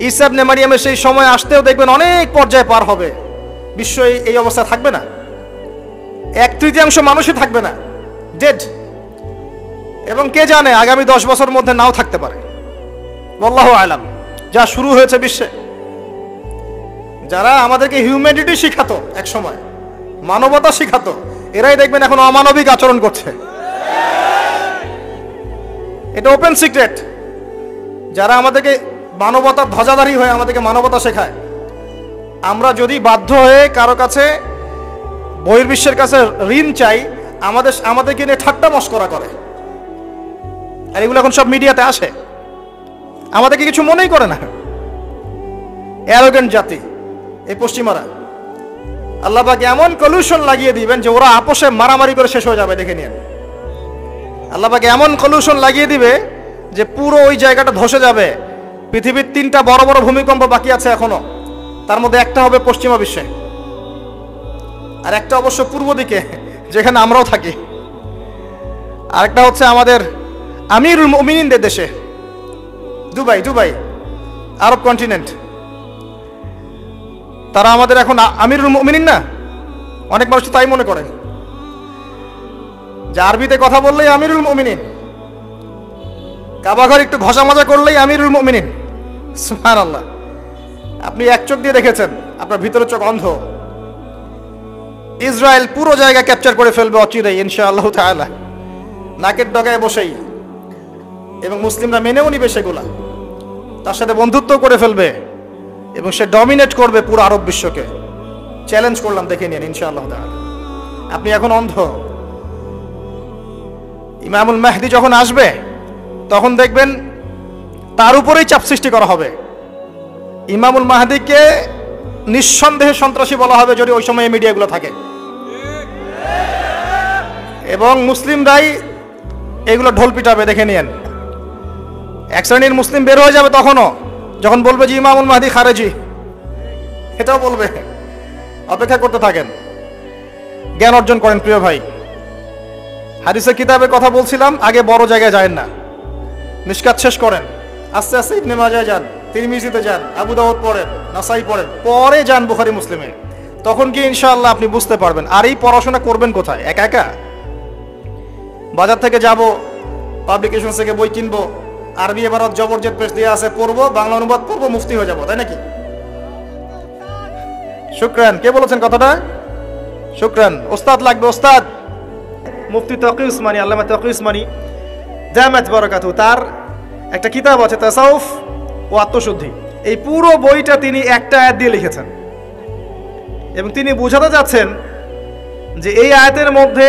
ঈসা ইবনে মারিয়ামের সেই সময় আসতেও দেখবেন অনেক পর্যায়ে পার হবে। বিশ্ব এই অবস্থা থাকবে না, 1/3 মানুষই থাকবে না, ডেড। এবং কে জানে আগামী 10 বছরের মধ্যে নাও থাকতে পারে, আল্লাহু আলাম। যা শুরু হয়েছে বিশ্বে, যারা আমাদেরকে হিউম্যানিটি শিখাতো, এক সময় মানবতা শিখাতো, এরাই দেখবেন এখন অমানবিক আচরণ করছে। এটা ওপেন সিক্রেট। যারা আমাদেরকে মানবতার ধ্বজাধারী হয়ে আমাদেরকে মানবতা শেখায়, আমরা যদি বাধ্য হয়ে কারো কাছে, বহির্বিশ্বের কাছে ঋণ চাই, আমাদেরকে নিয়ে ঠাট্টা মশকরা করে। আর এগুলো এখন সব মিডিয়াতে আসে, আমাদেরকে কিছু মনেই করে না। অ্যারোগেন্ট জাতি এই পশ্চিমারা। আল্লাহ পাক এমন কলিউশন লাগিয়ে দিবেন যে ওরা আপোষে মারামারি করে শেষ হয়ে যাবে, দেখে নিন। আল্লাহ পাক এমন কলিউশন লাগিয়ে দিবে যে পুরো ওই জায়গাটা ধসে যাবে। পৃথিবীর 3টা বড় বড় ভূমিকম্প বাকি আছে এখনো, তার মধ্যে একটা হবে পশ্চিমা বিশ্বে, আর একটা অবশ্য পূর্ব দিকে যেখানে আমরাও থাকি, আরেকটা হচ্ছে আমাদের আমিরুল মুমিনিনদের দেশে, দুবাই, আরব কন্টিনেন্ট। তারা আমাদের এখন আমিরুল মুমিনিন না? অনেক মানুষ তাই মনে করেন যে আরবিতে কথা বললেই আমিরুল মুমিনিন, কাবাঘর একটু ঘষা মাজা করলেই আমিরুল মুমিনিন। সুবহানাল্লাহ। আপনি এক চোখ দিয়ে দেখেছেন, আপনার ভিতরের চোখ অন্ধ। ইসরায়েল পুরো জায়গা ক্যাপচার করে ফেলবে অচিরেই ইনশাআল্লাহ তাআলা, নাকের ডগায় বসেই। এবং মুসলিমরা মেনেও নিবে সেগুলা, তার সাথে বন্ধুত্ব করে ফেলবে এবং সে ডমিনেট করবে পুরো আরব বিশ্বকে। চ্যালেঞ্জ করলাম, দেখে নিন ইনশাআল্লাহ তাআলা। আপনি এখন অন্ধ। ইমামুল মাহদি যখন আসবে তখন দেখবেন তার উপরেই চাপ সৃষ্টি করা হবে। ইমামুল মাহদিকে নিঃসন্দেহে সন্ত্রাসী বলা হবে যদি ওই সময় মিডিয়াগুলো থাকে। এবং মুসলিমরাই এগুলো ঢোল পিটাবে, দেখে নিয়েন। এক শ্রেণীর মুসলিম বের হয়ে যাবে তখনও, যখন বলবে যে ইমামুল মাহদি খারেজি, এটাও বলবে। অপেক্ষা করতে থাকেন, জ্ঞান অর্জন করেন প্রিয় ভাই। হাদিসের কিতাবের কথা বলছিলাম, আগে বড় জায়গায় যায়েন না, মিশকাত শেষ করেন, আস্তে আস্তে ইবনে মাজাহ যান, তিরমিজিতে যান, আবু দাউদ পড়েন, নাসাই পড়েন, পরে যান বুখারী মুসলিমে। তখন কি ইনশাআল্লাহ আপনি বুঝতে পারবেন। আর এই পড়াশোনা করবেন কোথায়? একা একা? বাজার থেকে যাব, পাবলিকেশন থেকে বই কিনবো, আরবি এবারত জবরজেদ পেশ দিয়ে আছে, পড়বো, বাংলা অনুবাদ পড়বো, মুফতি হয়ে যাবো, তাই নাকি? শুকরান। কে বলেছেন কথাটা? শুকরান। ওস্তাদ লাগবে, ওস্তাদ। মুফতি তকি উসমানী, আল্লামা তকি উসমানী জামাত বারাকাতুহু, তার একটা কিতাব আছে তাসাউফ ও আত্মশুদ্ধি। এই পুরো বইটা তিনি একটা আয়াত দিয়ে লিখেছেন এবং তিনি বোঝাতে যাচ্ছেন যে এই আয়াতের মধ্যে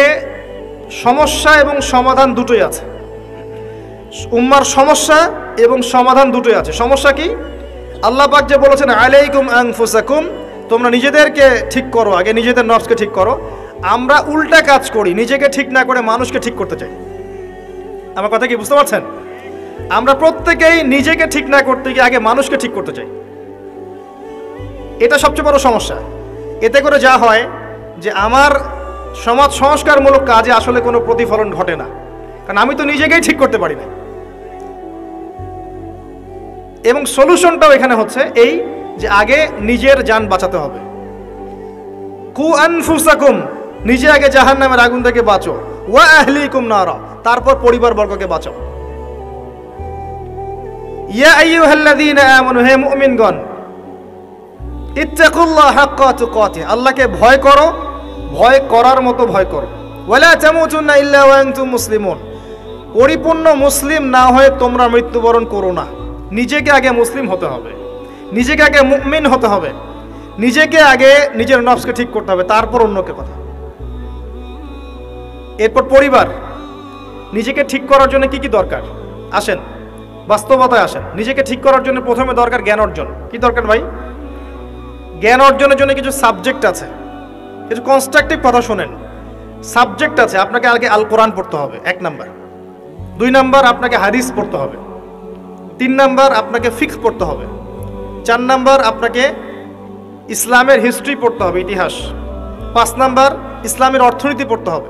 সমস্যা এবং সমাধান দুটোই আছে। উম্মার সমস্যা এবং সমাধান দুটোই আছে। সমস্যা কি? আল্লাহ পাক যে বলেছেন আলাইকুম আনফুসাকুম, তোমরা নিজেদেরকে ঠিক করো, আগে নিজেদের নফসকে ঠিক করো। আমরা উল্টা কাজ করি, নিজেকে ঠিক না করে মানুষকে ঠিক করতে চাই। আমার কথা কি বুঝতে পারছেন? আমরা প্রত্যেকেই নিজেকে ঠিক না করতে গিয়ে আগে মানুষকে ঠিক করতে চাই। এটা সবচেয়ে বড় সমস্যা। এতে করে যা হয় যে আমার সমাজ সংস্কারমূলক কাজে আসলে কোনো প্রতিফলন ঘটে না, কারণ আমি তো নিজেকেই ঠিক করতে পারি না। এবং সলিউশনটাও এখানে হচ্ছে এই যে আগে নিজের জান বাঁচাতে হবে। কু আনফুসাকুম, নিজে আগে জাহান্নামের আগুন থেকে বাঁচো, ওয়া আহলিকুম নারা, তারপর পরিবার বর্গকে বাঁচাও। ইয়া আইয়ুহাল্লাযীনা আমানু, হে মুমিনগণ, ইত্তাকুল্লাহ হাক্কা তুকাতিহ, আল্লাহকে ভয় করো, ভয় করার মতো ভয় করো। ওয়ালা তামুতুন্না ইল্লা ওয়া আনতুম মুসলিমুন, পরিপূর্ণ মুসলিম না হয়ে তোমরা মৃত্যুবরণ করো না। নিজেকে আগে মুসলিম হতে হবে, নিজেকে আগে মুমিন হতে হবে, নিজেকে আগে নিজের নফসকে ঠিক করতে হবে, তারপর অন্যকে কথা। এরপর পরিবার। নিজেকে ঠিক করার জন্য কি কি দরকার? আসেন বাস্তবতায় আসেন। নিজেকে ঠিক করার জন্য প্রথমে দরকার জ্ঞান অর্জন। কি দরকার ভাই? জ্ঞান অর্জনের জন্য কিছু সাবজেক্ট আছে, কিছু কনস্ট্রাকটিভ কথা শোনেন। সাবজেক্ট আছে, আপনাকে আগে আল কোরআন পড়তে হবে 1 নাম্বার, 2 নাম্বার আপনাকে হাদিস পড়তে হবে, 3 নাম্বার আপনাকে ফিকহ পড়তে হবে, 4 নাম্বার আপনাকে ইসলামের হিস্ট্রি পড়তে হবে, ইতিহাস, 5 নাম্বার ইসলামের অর্থনীতি পড়তে হবে,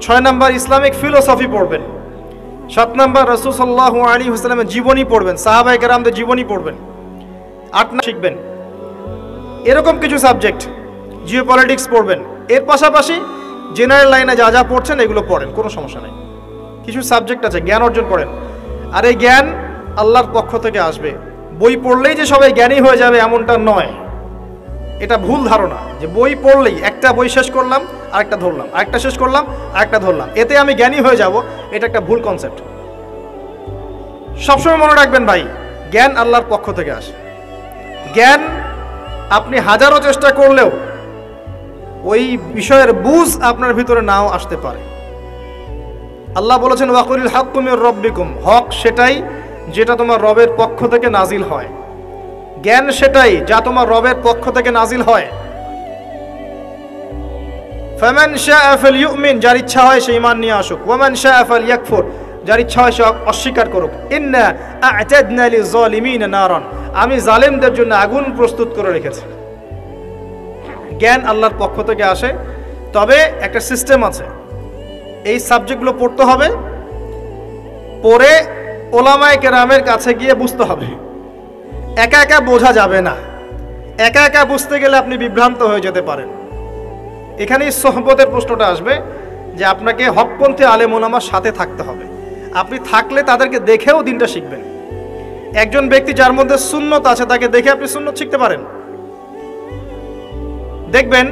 6 নাম্বার ইসলামিক ফিলোসফি পড়বেন, 7 নাম্বার রাসূল সাল্লাল্লাহু আলাইহি ওয়াসাল্লামের জীবনী পড়বেন, সাহাবায়ে কেরামদের জীবনী পড়বেন, 8 নাম্বার শিখবেন। এরকম কিছু সাবজেক্ট। জিওপলিটিক্স পড়বেন। এর পাশাপাশি জেনারেল লাইনে যা যা পড়ছেন এগুলো পড়েন, কোনো সমস্যা নেই। কিছু সাবজেক্ট আছে, জ্ঞান অর্জন করেন। আর এই জ্ঞান আল্লাহর পক্ষ থেকে আসবে। বই পড়লেই যে সবাই জ্ঞানী হয়ে যাবে এমনটা নয়, এটা ভুল ধারণা যে বই পড়লেই, একটা বই শেষ করলাম আরেকটা ধরলাম, আরেকটা শেষ করলাম আরেকটা ধরলাম, এতে আমি জ্ঞানী হয়ে যাব, এটা একটা ভুল কনসেপ্ট। সবসময় মনে রাখবেন ভাই, জ্ঞান আল্লাহর পক্ষ থেকে আসে। জ্ঞান আপনি হাজারো চেষ্টা করলেও ওই বিষয়ের বুঝ আপনার ভিতরে নাও আসতে পারে। আল্লাহ বলেছেন ওয়াকুলিল হাক্কু মির রাব্বিকুম, হক সেটাই যেটা তোমার রবের পক্ষ থেকে নাজিল হয়। জ্ঞান সেটাই যা তোমার রবের পক্ষ থেকে নাজিল হয়। ফামান শাআ ফালইউমিন, যার ইচ্ছা হয় সে ঈমান নিয়ে আসুক, ওয়ামান শাআ ফালইয়াকফুর, যার ইচ্ছা হয় সে অস্বীকার করুক। ইন্না আ'তাদনা লিয-যালিমিনা নারান, আমি জালেমদের জন্য আগুন প্রস্তুত করে রেখেছি। জ্ঞান আল্লাহর পক্ষ থেকে আসে, তবে একটা সিস্টেম আছে। এই সাবজেক্টগুলো পড়তে হবে, পড়ে ওলামায়ে কেরামের কাছে গিয়ে বুঝতে হবে। একা একা বোঝা যাবে না। একা একা বুঝতে গেলে আপনি বিভ্রান্ত হয়ে যেতে পারেন। এখানেই সোহবতের প্রশ্নটা আসবে যে আপনাকে হকপন্থী আলেম ওলামার সাথে থাকতে হবে। আপনি থাকলে তাদেরকে দেখেও দিনটা শিখবেন। একজন ব্যক্তি যার মধ্যে সুন্নত আছে তাকে দেখে আপনি সুন্নত শিখতে পারেন। দেখবেন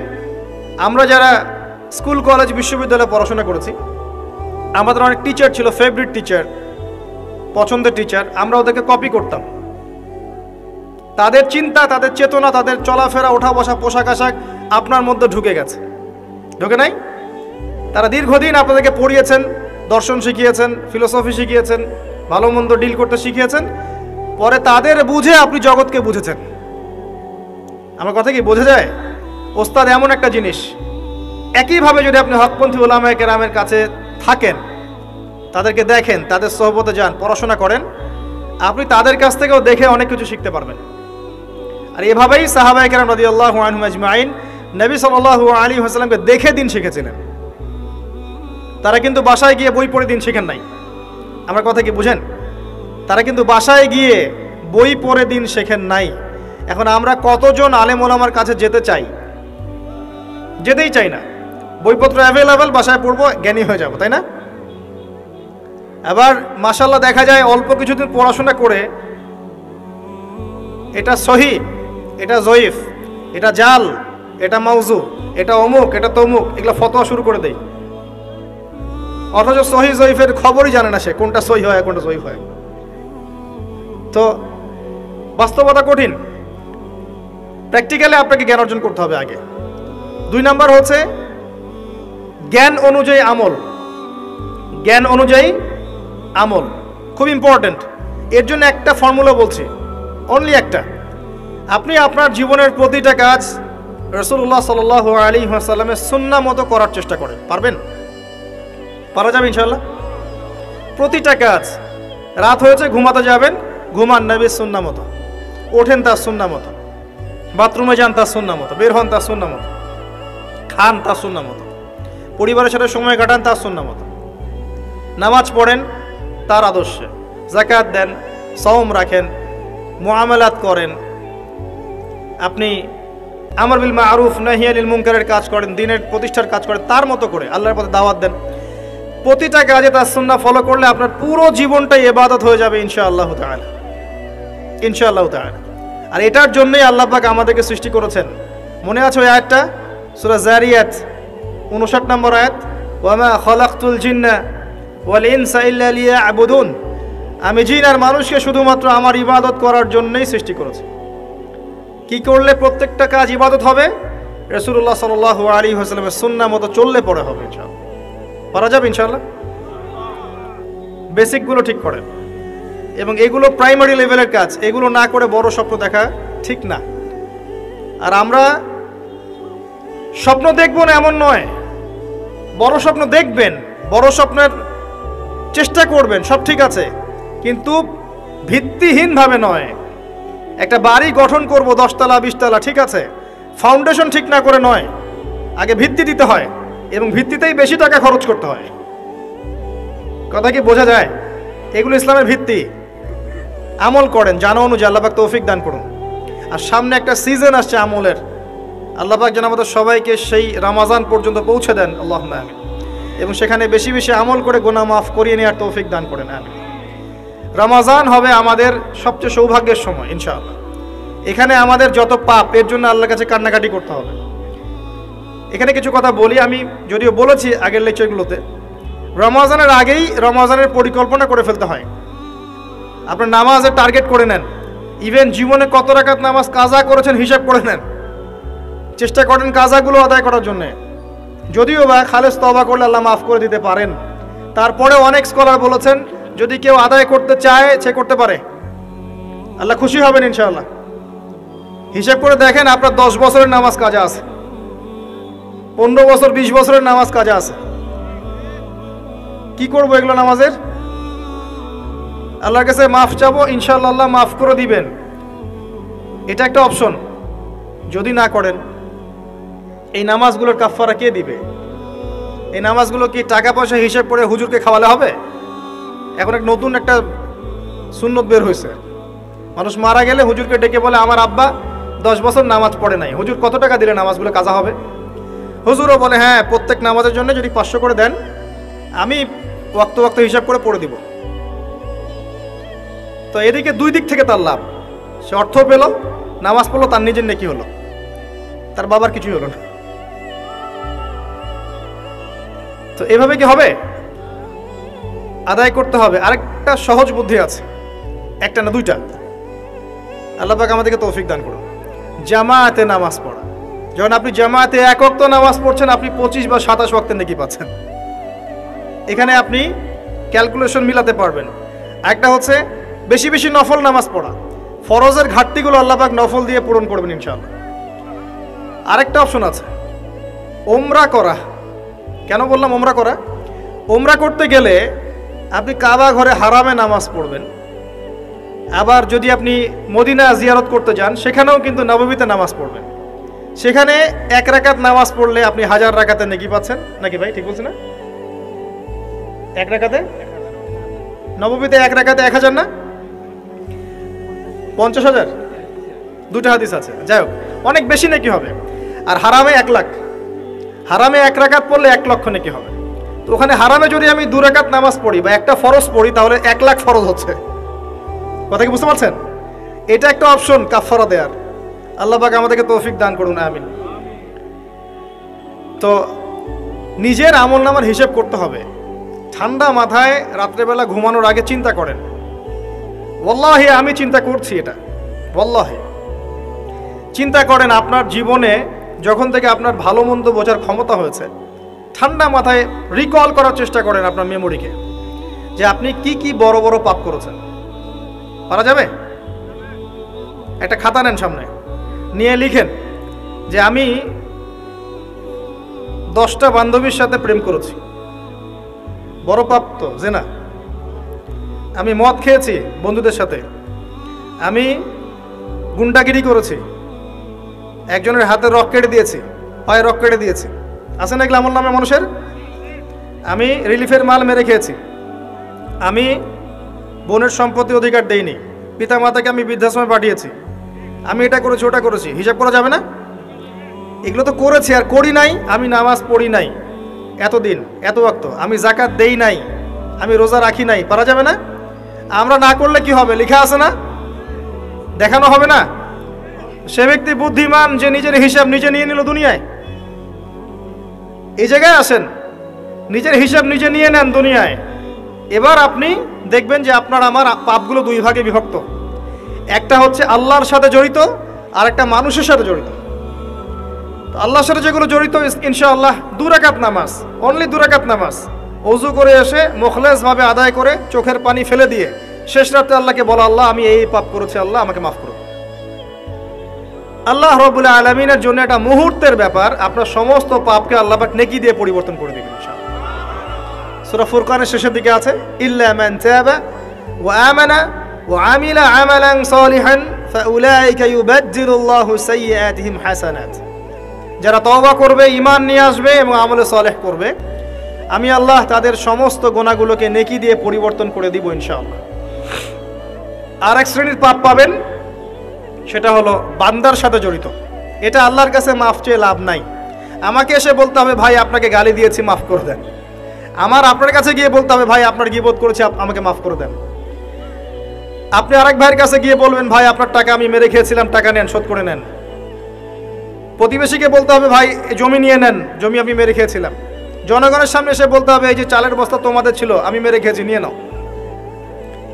আমরা যারা স্কুল কলেজ বিশ্ববিদ্যালয়ে পড়াশোনা করেছি, আমাদের অনেক টিচার ছিল, ফেভারিট টিচার, পছন্দের টিচার। আমরা ওদেরকে কপি করতাম। তাদের চিন্তা, তাদের চেতনা, তাদের চলাফেরা, ওঠা বসা, পোশাক আশাক আপনার মধ্যে ঢুকে গেছে, ঢুকে নাই? তারা দীর্ঘদিন আপনাদেরকে পড়িয়েছেন, দর্শন শিখিয়েছেন, ফিলোসফি শিখিয়েছেন, ভালো মন্দ ডিল করতে শিখিয়েছেন। পরে তাদের বুঝে আপনি জগৎকে বুঝেছেন। আমার কথা কি বোঝা যায়? ওস্তাদ এমন একটা জিনিস, একইভাবে যদি আপনি হকপন্থী উলামায়ে কেরামের কাছে থাকেন, তাদেরকে দেখেন, তাদের সোহবতে যান, পড়াশোনা করেন, আপনি তাদের কাছ থেকেও দেখে অনেক কিছু শিখতে পারবেন। আর এভাবেই সাহাবায়ে কেরাম রাদিয়াল্লাহু আনহুম আজমাইন নবী সাল্লাল্লাহু আলাইহি ওয়াসাল্লামকে দেখে দিন শিখেছিলেন। তারা কিন্তু বাসায় গিয়ে বই পড়ে দিন শিখেন নাই। আমার কথা কি বুঝেন? তারা কিন্তু বাসায় গিয়ে বই পড়ে দিন শেখেন নাই। এখন আমরা কতজন আলেম ওলামার কাছে যেতে চাই? যেতেই চাই না। বইপত্র অ্যাভেলেবেল, বাসায় পড়বো, জ্ঞানী হয়ে যাব, তাই না? আবার মাশাআল্লাহ দেখা যায় অল্প কিছুদিন পড়াশোনা করে এটা সহি, এটা জয়ীফ, এটা জাল, এটা মাউজু, এটা অমুক, এটা তমুক, এগুলো ফতোয়া শুরু করে দেয়। অথচ সহি জয়ীফের খবরই জানে না সে, কোনটা সহি হয় কোনটা জয়ীফ হয়। তো বাস্তবতা কঠিন। প্র্যাকটিক্যালি আপনাকে জ্ঞান অর্জন করতে হবে আগে। 2 নাম্বার হচ্ছে জ্ঞান অনুযায়ী আমল। জ্ঞান অনুযায়ী আমল খুব ইম্পর্টেন্ট। এর জন্য একটা ফর্মুলা বলছি, অনলি একটা। আপনি আপনার জীবনের প্রতিটা কাজ রাসূলুল্লাহ সাল্লাল্লাহু আলাইহি ওয়াসাল্লামের সুন্নাহ মতো করার চেষ্টা করেন। পারবেন? পারা যাবে ইনশাআল্লাহ। প্রতিটা কাজ, রাত হয়েছে ঘুমাতে যাবেন, ঘুমান নবীর সুন্নাহ মতো, ওঠেন তার সুন্নাহ মতো, বাথরুমে যান তার সুন্নাহ মতো, বের হন তার সুন্নাহ মতো, খান তার সুন্নাহ মতো, পরিবারের সাথে সময় কাটান তার সুন্নাহ মতো, নামাজ পড়েন তার আদর্শে, যাকাত দেন, সওম রাখেন, মুআমালাত করেন, আপনি আমর বিল মারুফ নাহি আনিল মুনকারের কাজ করেন, দ্বীনের প্রতিষ্ঠার কাজ করেন, তার মতো করে আল্লাহর পথে দাওয়াত দেন। প্রতিটা কাজে তার সুন্নাহ ফলো করলে আপনার পুরো জীবনটাই ইবাদত হয়ে যাবে ইনশাআল্লাহ তাআলা, ইনশাআল্লাহ তাআলা। আর এটার জন্যই আল্লাহ পাক আমাদেরকে সৃষ্টি করেছেন। মনে আছে ওই আয়াতটা, সূরা যারিয়াত 59 নম্বর আয়াত, ওয়ামা খালাকতুল জিন্না ওয়াল ইনসা ইল্লা লিয়াবুদুন, আমি জিন আর মানুষকে শুধুমাত্র আমার ইবাদত করার জন্যই সৃষ্টি করেছি। কি করলে প্রত্যেকটা কাজ ইবাদত হবে? রাসূলুল্লাহ সাল্লাল্লাহু আলাইহি ওয়াসাল্লামের সুন্নাহ মতো চললে পরে হবে ইনশাআল্লাহ। পারা যাবে ইনশাআল্লাহ। বেসিকগুলো ঠিক করেন, এবং এগুলো প্রাইমারি লেভেলের কাজ। এগুলো না করে বড় স্বপ্ন দেখা ঠিক না। আর আমরা স্বপ্ন দেখব না এমন নয়, বড় স্বপ্ন দেখবেন, বড় স্বপ্নের চেষ্টা করবেন, সব ঠিক আছে, কিন্তু ভিত্তিহীনভাবে নয়। একটা বাড়ি গঠন করব 10 তলা 20 তলা, ঠিক আছে, ফাউন্ডেশন ঠিক না করে নয়, আগে ভিত্তি দিতে হয়, এবং ভিত্তিতেই বেশি টাকা খরচ করতে হয়। কথা কি বোঝা যায়? এগুলো ইসলামের ভিত্তি। আমল করেন জানা অনুযায়ী, আল্লাহ পাক তৌফিক দান করুন। আর সামনে একটা সিজন আসছে আমলের, আল্লাহ পাক যেন আমাদের সবাইকে সেই রমাজান পর্যন্ত পৌঁছে দেন, আল্লাহুম্মা আমিন। এবং সেখানে বেশি বেশি আমল করে গুনাহ মাফ করিয়ে নেওয়ার তৌফিক দান করেন, আমিন। রমাজান হবে আমাদের সবচেয়ে সৌভাগ্যের সময় ইনশাআল্লাহ। এখানে আমাদের যত পাপ, এর জন্য আল্লাহর কাছে কান্নাকাটি করতে হবে। এখানে কিছু কথা বলি, আমি যদিও বলেছি আগের লেকচারগুলোতে, রমাজানের আগেই রমাজানের পরিকল্পনা করে ফেলতে হয়। আপনার নামাজের টার্গেট করে নেন, ইভেন জীবনে কত রাকাত নামাজ কাজা করেছেন হিসাব করে নেন, চেষ্টা করেন কাজাগুলো আদায় করার জন্য। যদিও বা খালেস তওবা করলে আল্লাহ মাফ করে দিতে পারেন, তারপরে অনেক স্কলার বলেছেন যদি কেউ আদায় করতে চায় সে করতে পারে, আল্লাহ খুশি হবেন ইনশাআল্লাহ। হিসাব করে দেখেন, আপনার 10 বছরের নামাজ কাজা আছে, 15 বছর 20 বছরের নামাজ কাজা আছে। কি করবো এগুলো নামাজের? আল্লাহর কাছে মাফ চাবো, ইনশাআল্লাহ আল্লাহ মাফ করে দিবেন, এটা একটা অপশন। যদি না করেন, এই নামাজগুলোর কাফারা কে দিবে? এই নামাজগুলো কি টাকা পয়সা হিসাব করে হুজুরকে খাওয়ালে হবে? এখন এক নতুন একটা সুন্নত বের হয়েছে, মানুষ মারা গেলে হুজুরকে ডেকে বলে আমার আব্বা 10 বছর নামাজ পড়ে নাই, হুজুর কত টাকা দিলে নামাজগুলো কাজা হবে? হুজুরও বলে হ্যাঁ, প্রত্যেক নামাজের জন্য যদি 500 করে দেন, আমি ওয়াক্ত ওয়াক্ত হিসাব করে পড়ে দিব। তো এদিকে 2 দিক থেকে তার লাভ, সে অর্থ পেল, নামাজ পড়লো, তার নিজের নেকি হলো, তার বাবার কিছুই হলো না। তো এভাবে কি হবে? আদায় করতে হবে। আরেকটা সহজ বুদ্ধি আছে, একটা না 2টা। আল্লাহ পাক আমাদেরকে তৌফিক দান করুন। জামাতে নামাজ পড়া। যখন আপনি জামাতে 1 ওয়াক্ত নামাজ পড়ছেন, আপনি 25 বা 27 ওয়াক্তের নেকি পাচ্ছেন। এখানে আপনি ক্যালকুলেশন মিলাতে পারবেন। একটা হচ্ছে বেশি বেশি নফল নামাজ পড়া, ফরজের ঘাটতিগুলো আল্লাহ পাক নফল দিয়ে পূরণ করবেন ইনশাআল্লাহ। আরেকটা অপশন আছে, ওমরা করা, কেন বললাম ওমরা করা? ওমরা করতে গেলে আপনি কাবা ঘরে হারামে নামাজ পড়বেন, আবার যদি আপনি মদিনা জিয়ারত করতে যান সেখানেও কিন্তু নববীতে নামাজ পড়বেন। সেখানে 1 রাকাত নামাজ পড়লে আপনি 1000 রাকাতে নেকি পাচ্ছেন, নাকি ভাই ঠিক বলছি না? 1 রাকাতে, নববীতে 1 রাকাতে 1000 না 50,000, 2টা হাদিস আছে। যাই হোক, অনেক বেশি নাকি হবে। আর হারামে 1 লাখ, হারামে 1 রাকাত পড়লে 1 লক্ষ নাকি হবে। তো ওখানে হারামে যদি আমি 2 রাকাত নামাজ পড়ি বা একটা ফরজ পড়ি তাহলে 1 লাখ ফরজ হচ্ছে। কথা কি বুঝতে পারছেন? এটা একটা অপশন কাফারা দেওয়ার। আল্লাহ পাক আমাদেরকে তৌফিক দান করুন, আমিন। তো নিজের আমলনামার হিসেব করতে হবে। ঠান্ডা মাথায় রাত্রেবেলা ঘুমানোর আগে চিন্তা করেন, ওয়াল্লাহি আমি চিন্তা করছি এটা, ওয়াল্লাহি চিন্তা করেন আপনার জীবনে যখন থেকে আপনার ভালো মন্দ বোঝার ক্ষমতা হয়েছে, ঠান্ডা মাথায় রিকল করার চেষ্টা করেন আপনার মেমোরিকে, যে আপনি কি কি বড় বড় পাপ করেছেন। পারা যাবে? একটা খাতা নেন সামনে, নিয়ে লিখেন যে আমি 10টা বান্ধবীর সাথে প্রেম করেছি, বড় পাপ তো জেনা। আমি মদ খেয়েছি বন্ধুদের সাথে, আমি গুন্ডাগিরি করেছি, একজনের হাতে রক কেটে দিয়েছি, পায়ে রক কেটে দিয়েছি, আছে না এগুলো আমল নামে মানুষের? আমি রিলিফের মাল মেরে খেয়েছি, আমি বোনের সম্পত্তি অধিকার দেইনি, পিতা মাতাকে আমি বৃদ্ধাশ্রমে পাঠিয়েছি, আমি এটা করেছি ওটা করেছি। হিসাব করা যাবে না? এগুলো তো করেছি আর করি নাই। আমি নামাজ পড়ি নাই এতদিন, এত ওয়াক্ত, আমি যাকাত দেই নাই, আমি রোজা রাখি নাই। পারা যাবে না? আমরা না করলে কি হবে? লেখা আছে না, দেখানো হবে না? সে ব্যক্তি বুদ্ধিমান যে নিজের হিসাব নিজে নিয়ে নিল দুনিয়ায়। এই জায়গায় আসেন, নিজের হিসাব নিজে নিয়ে নেন দুনিয়ায়। এবার আপনি দেখবেন যে আপনার আমার পাপগুলো 2 ভাগে বিভক্ত। একটা হচ্ছে আল্লাহর সাথে জড়িত, আর একটা মানুষের সাথে জড়িত। আল্লাহর সাথে যেগুলো জড়িত, ইনশাআল্লাহ 2 রাকাত নামাজ, অনলি 2 রাকাত নামাজ, ওযু করে এসে মুখলেস ভাবে আদায় করে চোখের পানি ফেলে দিয়ে শেষ রাতে আল্লাহকে বলা, আল্লাহ আমি এই পাপ করেছি, আল্লাহ আমাকে মাফ করুন। আল্লাহ রাব্বুল আলামিনের জন্য এটা মুহূর্তের ব্যাপার, আপনার সমস্ত পাপকে আল্লাহ পাক নেকি দিয়ে পরিবর্তন করে দিবেন ইনশাআল্লাহ। সূরা ফুরকানের শেষের দিকে আছে, ইল্লা মান তাবা ওয়া আমানা ওয়া আমিলা আমালান সালিহান ফাউলাইকা ইউবাদদিলুল্লাহু সাইয়্যাতিহিম হাসানাত। যারা তওবা করবে, ঈমান নিয়ে আসবে এবং আমলে সালেহ করবে, আমি আল্লাহ তাদের সমস্ত গুনাহগুলোকে নেকি দিয়ে পরিবর্তন করে দিব ইনশাআল্লাহ। আর এক শ্রেণীর পাপ পাবেন, সেটা হলো বান্দার সাথে জড়িত। এটা আল্লাহর কাছে মাফ চেয়ে লাভ নাই। আমাকে এসে বলতে হবে, ভাই আপনাকে গালি দিয়েছি, মাফ করে দেন। আমার আপনার কাছে গিয়ে বলতে হবে, ভাই আপনার গীবত করেছি, আমাকে মাফ করে দেন। আপনি আরেক ভাইয়ের কাছে গিয়ে বলবেন, ভাই আপনার টাকা আমি মেরে খেয়েছিলাম, টাকা নেন, শোধ করে নেন। প্রতিবেশীকে বলতে হবে, ভাই জমি নিয়ে নেন, জমি আমি মেরে খেয়েছিলাম। জনগণের সামনে এসে বলতে হবে, এই যে চালের বস্তা তোমাদের ছিল, আমি মেরে খেয়েছি, নিয়ে নাও।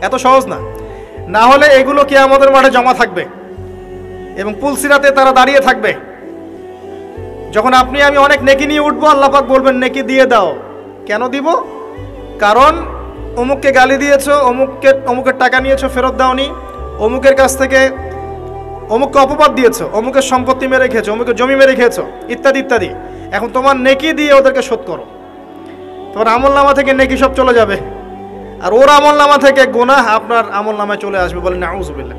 এত সহজ না। না হলে এগুলো কিয়ামতের মাঠে জমা থাকবে এবং পুলসিরাতে তারা দাঁড়িয়ে থাকবে। যখন আপনি আমি অনেক নেকি নিয়ে উঠবো, আল্লাহ পাক বলবেন নেকি দিয়ে দাও। কেন দিব? কারণ অমুককে গালি দিয়েছো, অমুকের টাকা নিয়েছো, ফেরত দাওনি, অমুকের কাছ থেকে অমুককে অপবাদ দিয়েছো, অমুকের সম্পত্তি মেরে খেয়েছো, অমুকের জমি মেরে খেয়েছো, ইত্যাদি ইত্যাদি। এখন তোমার নেকি দিয়ে ওদেরকে শোধ করো। তোমার আমলনামা থেকে নেকি সব চলে যাবে, আর ওর আমলনামা থেকে গুনাহ আপনার আমলনামায় চলে আসবে। বলেন নাউযুবিল্লাহ।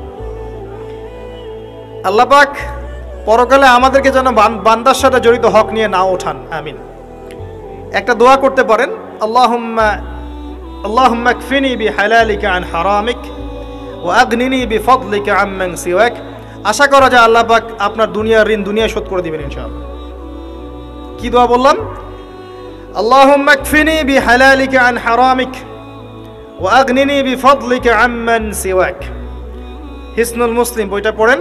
আল্লাহ পাক পরকালে আমাদেরকে যেন বান্দার সাথে জড়িত হক নিয়ে না ওঠান, আমিন। একটা দোয়া করতে পারেন, আল্লাহুম্মা কফিনি বিহালালিকা আন হারামিক ওয়া আগনিনি বিফদলিকা আম্মান সিওয়াক। আশা করা যায় আল্লাহ পাক আপনার দুনিয়ার ঋণ দুনিয়ায় শোধ করে দিবেন ইনশাআল্লাহ। কি দোয়া বললাম? আল্লাহুম্মা কফিনি বিহালালিকা আন হারামিক ওয়া আগনিনি বিফদলিকা আম্মান সিওয়াক। হিসনুল মুসলিম বইটা পড়েন।